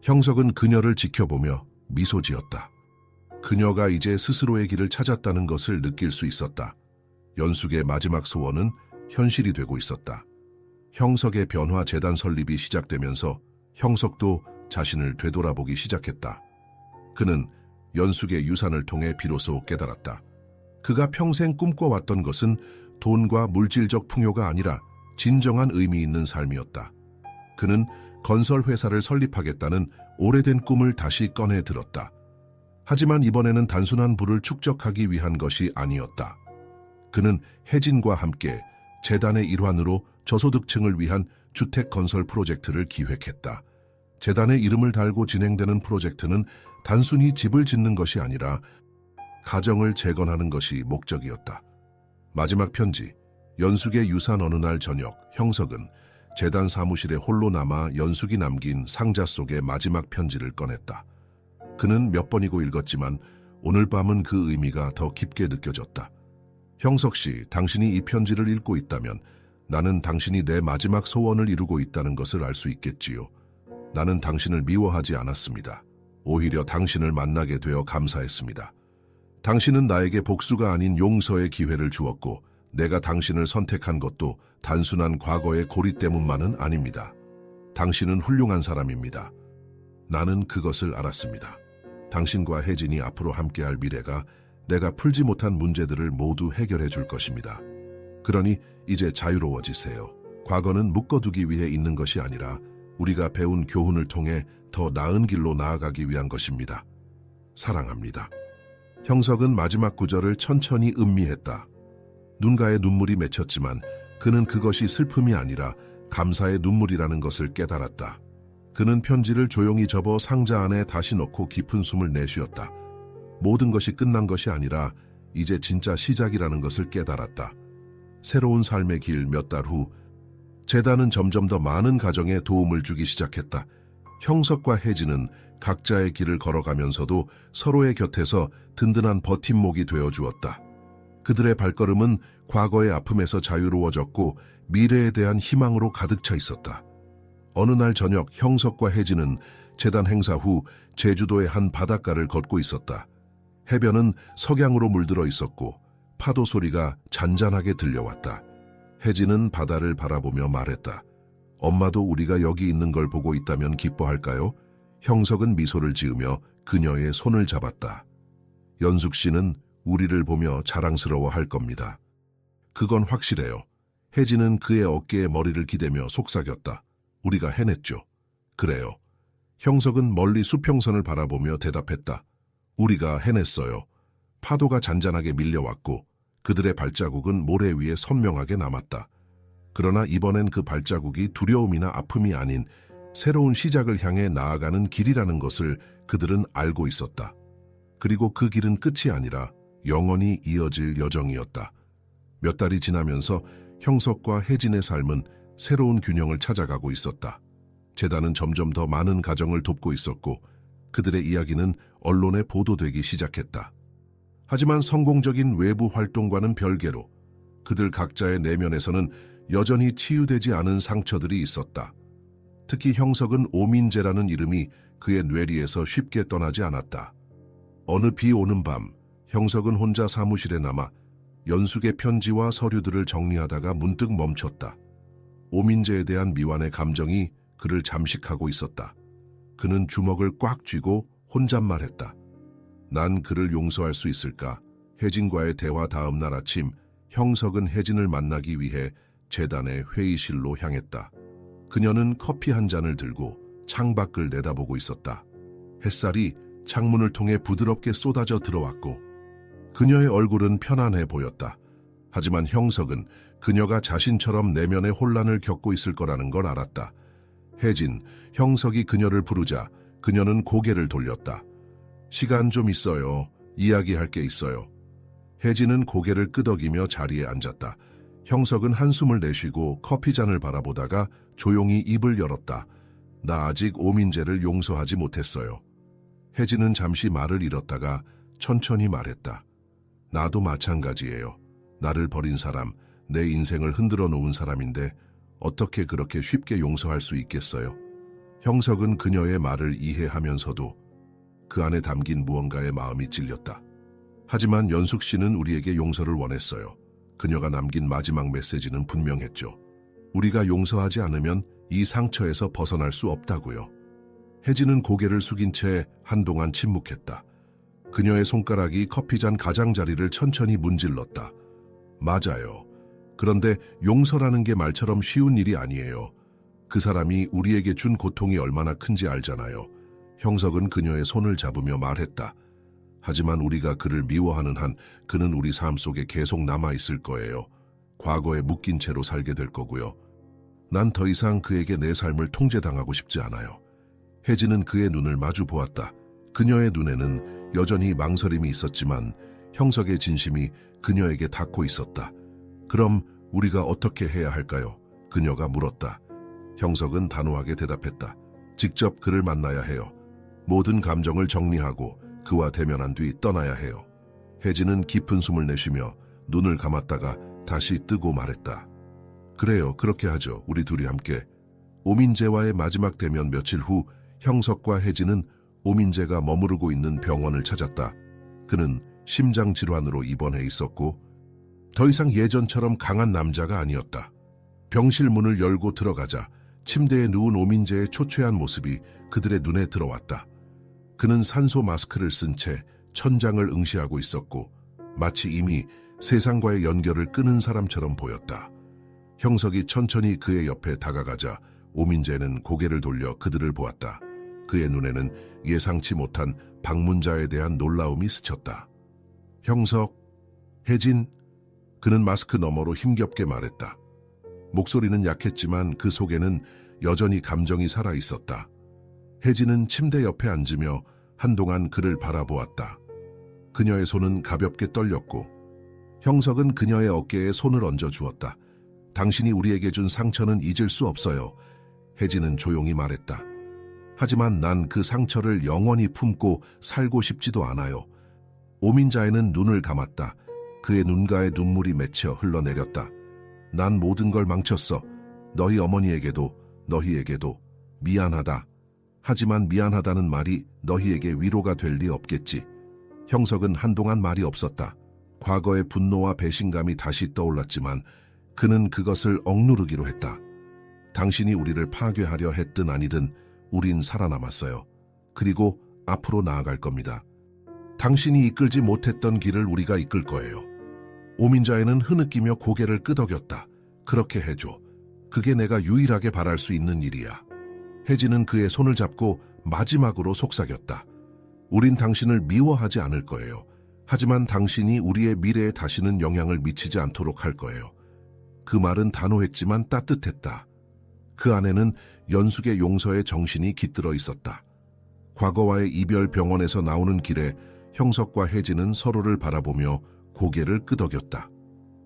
Speaker 1: 형석은 그녀를 지켜보며 미소 지었다. 그녀가 이제 스스로의 길을 찾았다는 것을 느낄 수 있었다. 연숙의 마지막 소원은 현실이 되고 있었다. 형석의 변화 재단 설립이 시작되면서 형석도 자신을 되돌아보기 시작했다. 그는 연숙의 유산을 통해 비로소 깨달았다. 그가 평생 꿈꿔왔던 것은 돈과 물질적 풍요가 아니라 진정한 의미 있는 삶이었다. 그는 건설 회사를 설립하겠다는 오래된 꿈을 다시 꺼내 들었다. 하지만 이번에는 단순한 부를 축적하기 위한 것이 아니었다. 그는 혜진과 함께 재단의 일환으로 저소득층을 위한 주택 건설 프로젝트를 기획했다. 재단의 이름을 달고 진행되는 프로젝트는 단순히 집을 짓는 것이 아니라 가정을 재건하는 것이 목적이었다. 마지막 편지. 연숙의 유산. 어느 날 저녁, 형석은 재단 사무실에 홀로 남아 연숙이 남긴 상자 속의 마지막 편지를 꺼냈다. 그는 몇 번이고 읽었지만 오늘 밤은 그 의미가 더 깊게 느껴졌다. 형석 씨, 당신이 이 편지를 읽고 있다면 나는 당신이 내 마지막 소원을 이루고 있다는 것을 알 수 있겠지요. 나는 당신을 미워하지 않았습니다. 오히려 당신을 만나게 되어 감사했습니다. 당신은 나에게 복수가 아닌 용서의 기회를 주었고 내가 당신을 선택한 것도 단순한 과거의 고리 때문만은 아닙니다. 당신은 훌륭한 사람입니다. 나는 그것을 알았습니다. 당신과 혜진이 앞으로 함께할 미래가 내가 풀지 못한 문제들을 모두 해결해 줄 것입니다. 그러니 이제 자유로워지세요. 과거는 묶어두기 위해 있는 것이 아니라 우리가 배운 교훈을 통해 더 나은 길로 나아가기 위한 것입니다. 사랑합니다. 형석은 마지막 구절을 천천히 음미했다. 눈가에 눈물이 맺혔지만 그는 그것이 슬픔이 아니라 감사의 눈물이라는 것을 깨달았다. 그는 편지를 조용히 접어 상자 안에 다시 넣고 깊은 숨을 내쉬었다. 모든 것이 끝난 것이 아니라 이제 진짜 시작이라는 것을 깨달았다. 새로운 삶의 길. 몇 달 후, 재단은 점점 더 많은 가정에 도움을 주기 시작했다. 형석과 혜진은 각자의 길을 걸어가면서도 서로의 곁에서 든든한 버팀목이 되어주었다. 그들의 발걸음은 과거의 아픔에서 자유로워졌고 미래에 대한 희망으로 가득 차 있었다. 어느 날 저녁, 형석과 혜진은 재단 행사 후 제주도의 한 바닷가를 걷고 있었다. 해변은 석양으로 물들어 있었고 파도 소리가 잔잔하게 들려왔다. 혜진은 바다를 바라보며 말했다. 엄마도 우리가 여기 있는 걸 보고 있다면 기뻐할까요? 형석은 미소를 지으며 그녀의 손을 잡았다. 연숙 씨는 우리를 보며 자랑스러워할 겁니다. 그건 확실해요. 혜진은 그의 어깨에 머리를 기대며 속삭였다. 우리가 해냈죠. 그래요. 형석은 멀리 수평선을 바라보며 대답했다. 우리가 해냈어요. 파도가 잔잔하게 밀려왔고 그들의 발자국은 모래 위에 선명하게 남았다. 그러나 이번엔 그 발자국이 두려움이나 아픔이 아닌 새로운 시작을 향해 나아가는 길이라는 것을 그들은 알고 있었다. 그리고 그 길은 끝이 아니라 영원히 이어질 여정이었다. 몇 달이 지나면서 형석과 혜진의 삶은 새로운 균형을 찾아가고 있었다. 재단은 점점 더 많은 가정을 돕고 있었고 그들의 이야기는 언론에 보도되기 시작했다. 하지만 성공적인 외부 활동과는 별개로 그들 각자의 내면에서는 여전히 치유되지 않은 상처들이 있었다. 특히 형석은 오민재라는 이름이 그의 뇌리에서 쉽게 떠나지 않았다. 어느 비 오는 밤, 형석은 혼자 사무실에 남아 연숙의 편지와 서류들을 정리하다가 문득 멈췄다. 오민재에 대한 미완의 감정이 그를 잠식하고 있었다. 그는 주먹을 꽉 쥐고 혼잣말했다. 난 그를 용서할 수 있을까? 혜진과의 대화 다음 날 아침, 형석은 혜진을 만나기 위해 재단의 회의실로 향했다. 그녀는 커피 한 잔을 들고 창밖을 내다보고 있었다. 햇살이 창문을 통해 부드럽게 쏟아져 들어왔고 그녀의 얼굴은 편안해 보였다. 하지만 형석은 그녀가 자신처럼 내면의 혼란을 겪고 있을 거라는 걸 알았다. 혜진, 형석이 그녀를 부르자 그녀는 고개를 돌렸다. 시간 좀 있어요. 이야기할 게 있어요. 혜진은 고개를 끄덕이며 자리에 앉았다. 형석은 한숨을 내쉬고 커피잔을 바라보다가 조용히 입을 열었다. 나 아직 오민재를 용서하지 못했어요. 혜진은 잠시 말을 잃었다가 천천히 말했다. 나도 마찬가지예요. 나를 버린 사람, 내 인생을 흔들어 놓은 사람인데 어떻게 그렇게 쉽게 용서할 수 있겠어요? 형석은 그녀의 말을 이해하면서도 그 안에 담긴 무언가에 마음이 찔렸다. 하지만 연숙 씨는 우리에게 용서를 원했어요. 그녀가 남긴 마지막 메시지는 분명했죠. 우리가 용서하지 않으면 이 상처에서 벗어날 수 없다고요. 혜진은 고개를 숙인 채 한동안 침묵했다. 그녀의 손가락이 커피잔 가장자리를 천천히 문질렀다. 맞아요. 그런데 용서라는 게 말처럼 쉬운 일이 아니에요. 그 사람이 우리에게 준 고통이 얼마나 큰지 알잖아요. 형석은 그녀의 손을 잡으며 말했다. 하지만 우리가 그를 미워하는 한 그는 우리 삶 속에 계속 남아있을 거예요. 과거에 묶인 채로 살게 될 거고요. 난 더 이상 그에게 내 삶을 통제당하고 싶지 않아요. 혜진은 그의 눈을 마주 보았다. 그녀의 눈에는 여전히 망설임이 있었지만 형석의 진심이 그녀에게 닿고 있었다. 그럼 우리가 어떻게 해야 할까요? 그녀가 물었다. 형석은 단호하게 대답했다. 직접 그를 만나야 해요. 모든 감정을 정리하고 그와 대면한 뒤 떠나야 해요. 혜진은 깊은 숨을 내쉬며 눈을 감았다가 다시 뜨고 말했다. 그래요, 그렇게 하죠. 우리 둘이 함께. 오민재와의 마지막 대면 며칠 후 형석과 혜진은 오민재가 머무르고 있는 병원을 찾았다. 그는 심장질환으로 입원해 있었고 더 이상 예전처럼 강한 남자가 아니었다. 병실 문을 열고 들어가자 침대에 누운 오민재의 초췌한 모습이 그들의 눈에 들어왔다. 그는 산소 마스크를 쓴 채 천장을 응시하고 있었고 마치 이미 세상과의 연결을 끊은 사람처럼 보였다. 형석이 천천히 그의 옆에 다가가자 오민재는 고개를 돌려 그들을 보았다. 그의 눈에는 예상치 못한 방문자에 대한 놀라움이 스쳤다. 형석, 혜진, 그는 마스크 너머로 힘겹게 말했다. 목소리는 약했지만 그 속에는 여전히 감정이 살아있었다. 혜진은 침대 옆에 앉으며 한동안 그를 바라보았다. 그녀의 손은 가볍게 떨렸고 형석은 그녀의 어깨에 손을 얹어 주었다. 당신이 우리에게 준 상처는 잊을 수 없어요. 혜진은 조용히 말했다. 하지만 난 그 상처를 영원히 품고 살고 싶지도 않아요. 오민자에는 눈을 감았다. 그의 눈가에 눈물이 맺혀 흘러내렸다. 난 모든 걸 망쳤어. 너희 어머니에게도 너희에게도 미안하다. 하지만 미안하다는 말이 너희에게 위로가 될 리 없겠지. 형석은 한동안 말이 없었다. 과거의 분노와 배신감이 다시 떠올랐지만 그는 그것을 억누르기로 했다. 당신이 우리를 파괴하려 했든 아니든 우린 살아남았어요. 그리고 앞으로 나아갈 겁니다. 당신이 이끌지 못했던 길을 우리가 이끌 거예요. 오민자에는 흐느끼며 고개를 끄덕였다. 그렇게 해줘. 그게 내가 유일하게 바랄 수 있는 일이야. 혜진은 그의 손을 잡고 마지막으로 속삭였다. 우린 당신을 미워하지 않을 거예요. 하지만 당신이 우리의 미래에 다시는 영향을 미치지 않도록 할 거예요. 그 말은 단호했지만 따뜻했다. 그 안에는 연숙의 용서의 정신이 깃들어 있었다. 과거와의 이별 병원에서 나오는 길에 형석과 혜진은 서로를 바라보며 고개를 끄덕였다.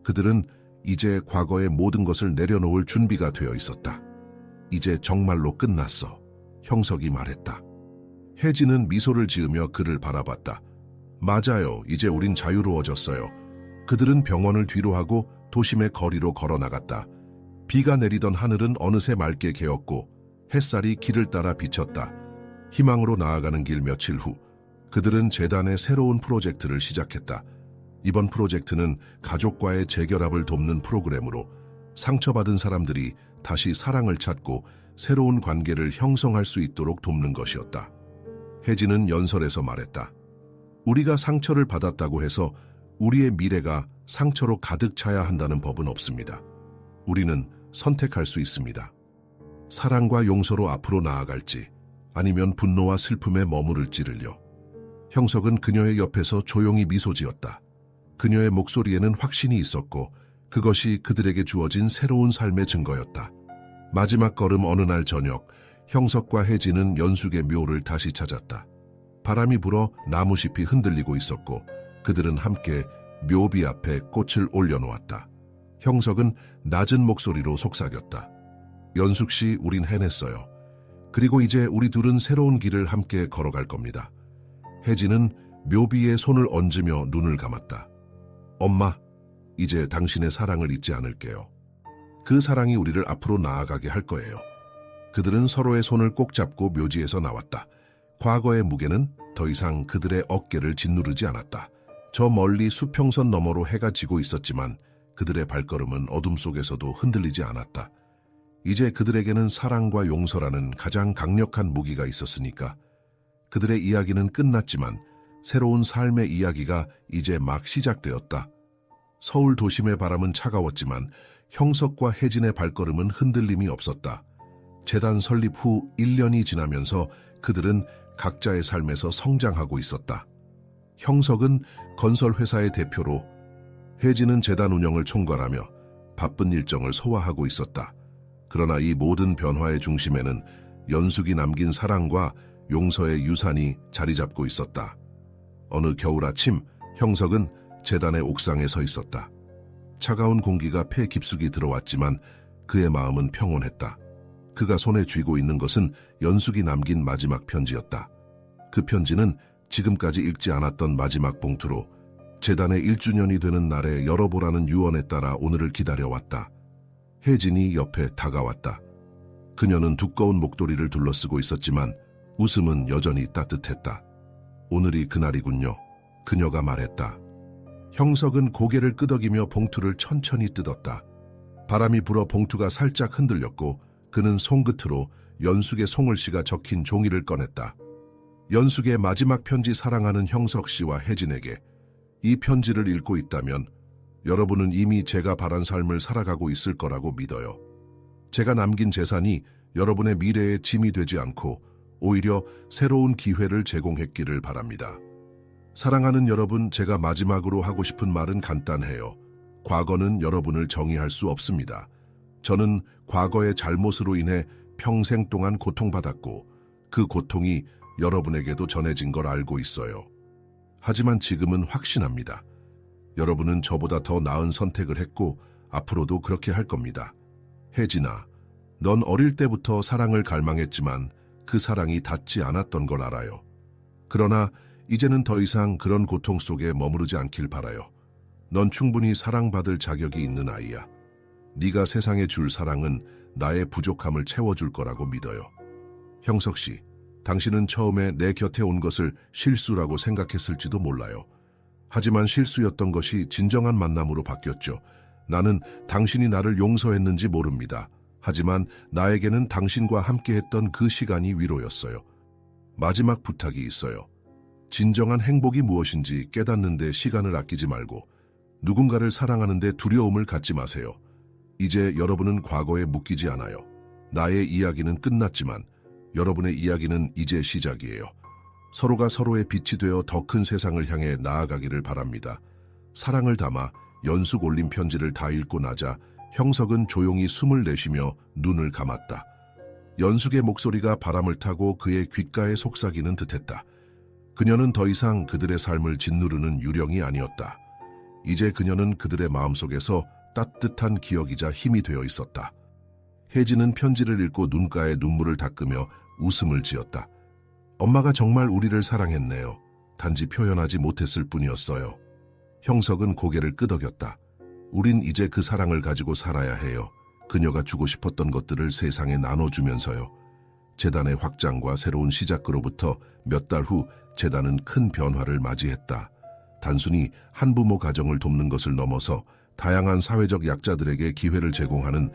Speaker 1: 그들은 이제 과거의 모든 것을 내려놓을 준비가 되어 있었다. 이제 정말로 끝났어. 형석이 말했다. 혜진은 미소를 지으며 그를 바라봤다. 맞아요. 이제 우린 자유로워졌어요. 그들은 병원을 뒤로하고 도심의 거리로 걸어나갔다. 비가 내리던 하늘은 어느새 맑게 개었고 햇살이 길을 따라 비쳤다. 희망으로 나아가는 길 며칠 후 그들은 재단의 새로운 프로젝트를 시작했다. 이번 프로젝트는 가족과의 재결합을 돕는 프로그램으로 상처받은 사람들이 다시 사랑을 찾고 새로운 관계를 형성할 수 있도록 돕는 것이었다. 혜진은 연설에서 말했다. 우리가 상처를 받았다고 해서 우리의 미래가 상처로 가득 차야 한다는 법은 없습니다. 우리는 선택할 수 있습니다. 사랑과 용서로 앞으로 나아갈지 아니면 분노와 슬픔에 머무를지를요. 형석은 그녀의 옆에서 조용히 미소 지었다. 그녀의 목소리에는 확신이 있었고 그것이 그들에게 주어진 새로운 삶의 증거였다. 마지막 걸음 어느 날 저녁, 형석과 혜진은 연숙의 묘를 다시 찾았다. 바람이 불어 나무잎이 흔들리고 있었고 그들은 함께 묘비 앞에 꽃을 올려놓았다. 형석은 낮은 목소리로 속삭였다. 연숙 씨, 우린 해냈어요. 그리고 이제 우리 둘은 새로운 길을 함께 걸어갈 겁니다. 혜진은 묘비에 손을 얹으며 눈을 감았다. 엄마, 이제 당신의 사랑을 잊지 않을게요. 그 사랑이 우리를 앞으로 나아가게 할 거예요. 그들은 서로의 손을 꼭 잡고 묘지에서 나왔다. 과거의 무게는 더 이상 그들의 어깨를 짓누르지 않았다. 저 멀리 수평선 너머로 해가 지고 있었지만 그들의 발걸음은 어둠 속에서도 흔들리지 않았다. 이제 그들에게는 사랑과 용서라는 가장 강력한 무기가 있었으니까. 그들의 이야기는 끝났지만 새로운 삶의 이야기가 이제 막 시작되었다. 서울 도심의 바람은 차가웠지만 형석과 혜진의 발걸음은 흔들림이 없었다. 재단 설립 후 1년이 지나면서 그들은 각자의 삶에서 성장하고 있었다. 형석은 건설회사의 대표로, 혜진은 재단 운영을 총괄하며 바쁜 일정을 소화하고 있었다. 그러나 이 모든 변화의 중심에는 연숙이 남긴 사랑과 용서의 유산이 자리 잡고 있었다. 어느 겨울 아침, 형석은 재단의 옥상에 서 있었다. 차가운 공기가 폐 깊숙이 들어왔지만 그의 마음은 평온했다. 그가 손에 쥐고 있는 것은 연숙이 남긴 마지막 편지였다. 그 편지는 지금까지 읽지 않았던 마지막 봉투로 재단의 1주년이 되는 날에 열어보라는 유언에 따라 오늘을 기다려왔다. 혜진이 옆에 다가왔다. 그녀는 두꺼운 목도리를 둘러쓰고 있었지만 웃음은 여전히 따뜻했다. 오늘이 그날이군요. 그녀가 말했다. 형석은 고개를 끄덕이며 봉투를 천천히 뜯었다. 바람이 불어 봉투가 살짝 흔들렸고 그는 손끝으로 연숙의 송글씨가 적힌 종이를 꺼냈다. 연숙의 마지막 편지, 사랑하는 형석 씨와 혜진에게. 이 편지를 읽고 있다면 여러분은 이미 제가 바란 삶을 살아가고 있을 거라고 믿어요. 제가 남긴 재산이 여러분의 미래의 짐이 되지 않고 오히려 새로운 기회를 제공했기를 바랍니다. 사랑하는 여러분, 제가 마지막으로 하고 싶은 말은 간단해요. 과거는 여러분을 정의할 수 없습니다. 저는 과거의 잘못으로 인해 평생 동안 고통받았고 그 고통이 여러분에게도 전해진 걸 알고 있어요. 하지만 지금은 확신합니다. 여러분은 저보다 더 나은 선택을 했고 앞으로도 그렇게 할 겁니다. 혜진아, 넌 어릴 때부터 사랑을 갈망했지만 그 사랑이 닿지 않았던 걸 알아요. 그러나 이제는 더 이상 그런 고통 속에 머무르지 않길 바라요. 넌 충분히 사랑받을 자격이 있는 아이야. 네가 세상에 줄 사랑은 나의 부족함을 채워줄 거라고 믿어요. 형석 씨, 당신은 처음에 내 곁에 온 것을 실수라고 생각했을지도 몰라요. 하지만 실수였던 것이 진정한 만남으로 바뀌었죠. 나는 당신이 나를 용서했는지 모릅니다. 하지만 나에게는 당신과 함께했던 그 시간이 위로였어요. 마지막 부탁이 있어요. 진정한 행복이 무엇인지 깨닫는 데 시간을 아끼지 말고 누군가를 사랑하는 데 두려움을 갖지 마세요. 이제 여러분은 과거에 묶이지 않아요. 나의 이야기는 끝났지만 여러분의 이야기는 이제 시작이에요. 서로가 서로의 빛이 되어 더 큰 세상을 향해 나아가기를 바랍니다. 사랑을 담아 연숙 올린 편지를 다 읽고 나자 형석은 조용히 숨을 내쉬며 눈을 감았다. 연숙의 목소리가 바람을 타고 그의 귓가에 속삭이는 듯했다. 그녀는 더 이상 그들의 삶을 짓누르는 유령이 아니었다. 이제 그녀는 그들의 마음속에서 따뜻한 기억이자 힘이 되어 있었다. 혜진은 편지를 읽고 눈가에 눈물을 닦으며 웃음을 지었다. 엄마가 정말 우리를 사랑했네요. 단지 표현하지 못했을 뿐이었어요. 형석은 고개를 끄덕였다. 우린 이제 그 사랑을 가지고 살아야 해요. 그녀가 주고 싶었던 것들을 세상에 나눠주면서요. 재단의 확장과 새로운 시작으로부터 몇 달 후 재단은 큰 변화를 맞이했다. 단순히 한부모 가정을 돕는 것을 넘어서 다양한 사회적 약자들에게 기회를 제공하는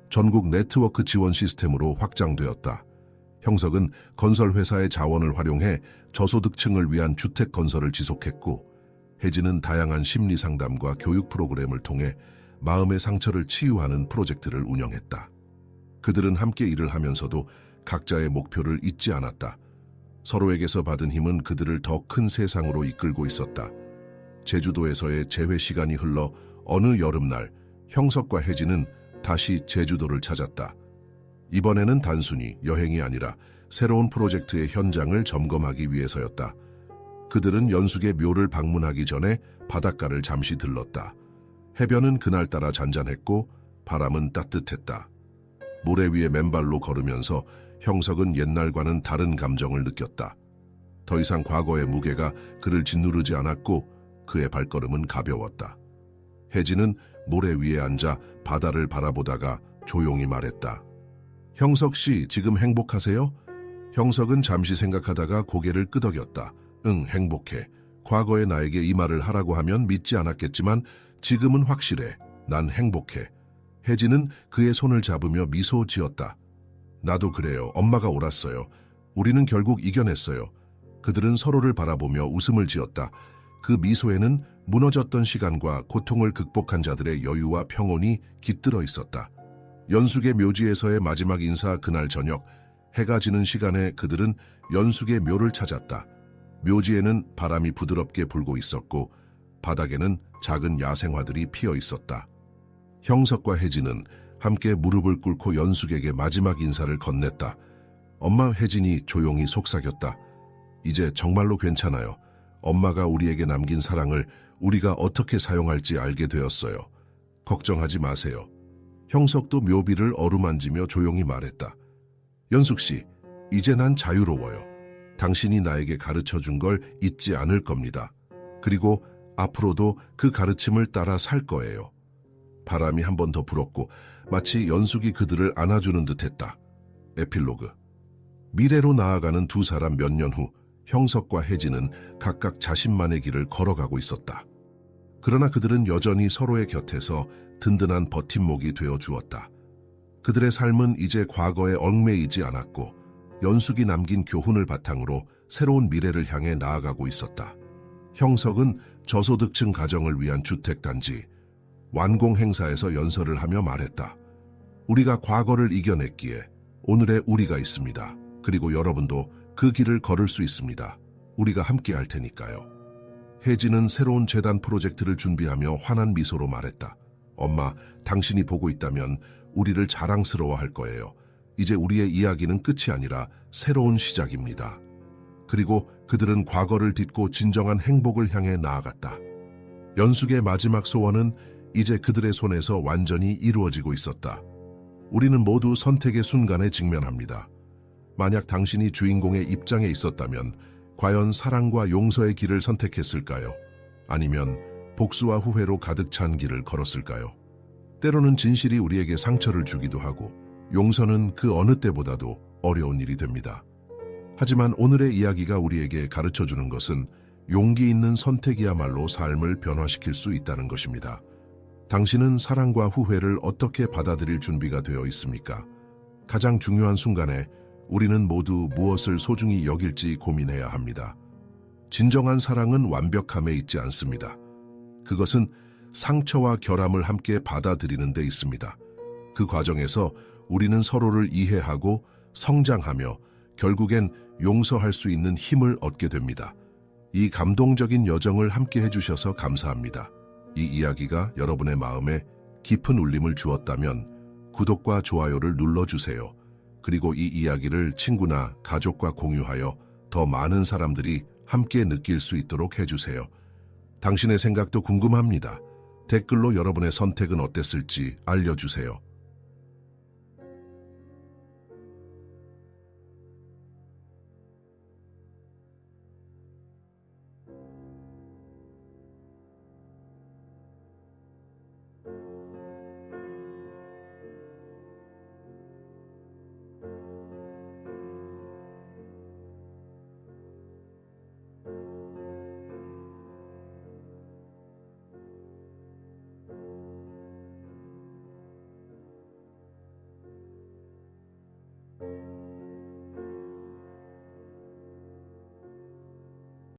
Speaker 1: 전국 네트워크 지원 시스템으로 확장되었다. 형석은 건설회사의 자원을 활용해 저소득층을 위한 주택 건설을 지속했고, 혜진은 다양한 심리 상담과 교육 프로그램을 통해 마음의 상처를 치유하는 프로젝트를 운영했다. 그들은 함께 일을 하면서도 각자의 목표를 잊지 않았다. 서로에게서 받은 힘은 그들을 더 큰 세상으로 이끌고 있었다. 제주도에서의 재회 시간이 흘러 어느 여름날 형석과 혜진은 다시 제주도를 찾았다. 이번에는 단순히 여행이 아니라 새로운 프로젝트의 현장을 점검하기 위해서였다. 그들은 연숙의 묘를 방문하기 전에 바닷가를 잠시 들렀다. 해변은 그날따라 잔잔했고 바람은 따뜻했다. 모래 위에 맨발로 걸으면서 형석은 옛날과는 다른 감정을 느꼈다. 더 이상 과거의 무게가 그를 짓누르지 않았고 그의 발걸음은 가벼웠다. 혜진은 모래 위에 앉아 바다를 바라보다가 조용히 말했다. 형석 씨, 지금 행복하세요? 형석은 잠시 생각하다가 고개를 끄덕였다. 응, 행복해. 과거의 나에게 이 말을 하라고 하면 믿지 않았겠지만 지금은 확실해. 난 행복해. 혜진은 그의 손을 잡으며 미소 지었다. 나도 그래요. 엄마가 옳았어요. 우리는 결국 이겨냈어요. 그들은 서로를 바라보며 웃음을 지었다. 그 미소에는 무너졌던 시간과 고통을 극복한 자들의 여유와 평온이 깃들어 있었다. 연숙의 묘지에서의 마지막 인사 그날 저녁, 해가 지는 시간에 그들은 연숙의 묘를 찾았다. 묘지에는 바람이 부드럽게 불고 있었고 바닥에는 작은 야생화들이 피어 있었다. 형석과 혜진은 함께 무릎을 꿇고 연숙에게 마지막 인사를 건넸다. 엄마. 혜진이 조용히 속삭였다. 이제 정말로 괜찮아요. 엄마가 우리에게 남긴 사랑을 우리가 어떻게 사용할지 알게 되었어요. 걱정하지 마세요. 형석도 묘비를 어루만지며 조용히 말했다. 연숙 씨, 이제 난 자유로워요. 당신이 나에게 가르쳐준 걸 잊지 않을 겁니다. 그리고 앞으로도 그 가르침을 따라 살 거예요. 바람이 한 번 더 불었고 마치 연숙이 그들을 안아주는 듯했다. 에필로그. 미래로 나아가는 두 사람. 몇 년 후 형석과 혜진은 각각 자신만의 길을 걸어가고 있었다. 그러나 그들은 여전히 서로의 곁에서 든든한 버팀목이 되어 주었다. 그들의 삶은 이제 과거에 얽매이지 않았고 연숙이 남긴 교훈을 바탕으로 새로운 미래를 향해 나아가고 있었다. 형석은 저소득층 가정을 위한 주택단지 완공 행사에서 연설을 하며 말했다. 우리가 과거를 이겨냈기에 오늘의 우리가 있습니다. 그리고 여러분도 그 길을 걸을 수 있습니다. 우리가 함께 할 테니까요. 혜진은 새로운 재단 프로젝트를 준비하며 환한 미소로 말했다. 엄마, 당신이 보고 있다면 우리를 자랑스러워할 거예요. 이제 우리의 이야기는 끝이 아니라 새로운 시작입니다. 그리고 그들은 과거를 딛고 진정한 행복을 향해 나아갔다. 연숙의 마지막 소원은 이제 그들의 손에서 완전히 이루어지고 있었다. 우리는 모두 선택의 순간에 직면합니다. 만약 당신이 주인공의 입장에 있었다면 과연 사랑과 용서의 길을 선택했을까요? 아니면 복수와 후회로 가득 찬 길을 걸었을까요? 때로는 진실이 우리에게 상처를 주기도 하고 용서는 그 어느 때보다도 어려운 일이 됩니다. 하지만 오늘의 이야기가 우리에게 가르쳐주는 것은 용기 있는 선택이야말로 삶을 변화시킬 수 있다는 것입니다. 당신은 사랑과 후회를 어떻게 받아들일 준비가 되어 있습니까? 가장 중요한 순간에 우리는 모두 무엇을 소중히 여길지 고민해야 합니다. 진정한 사랑은 완벽함에 있지 않습니다. 그것은 상처와 결함을 함께 받아들이는 데 있습니다. 그 과정에서 우리는 서로를 이해하고 성장하며 결국엔 용서할 수 있는 힘을 얻게 됩니다. 이 감동적인 여정을 함께 해주셔서 감사합니다. 이 이야기가 여러분의 마음에 깊은 울림을 주었다면 구독과 좋아요를 눌러주세요. 그리고 이 이야기를 친구나 가족과 공유하여 더 많은 사람들이 함께 느낄 수 있도록 해주세요. 당신의 생각도 궁금합니다. 댓글로 여러분의 선택은 어땠을지 알려주세요.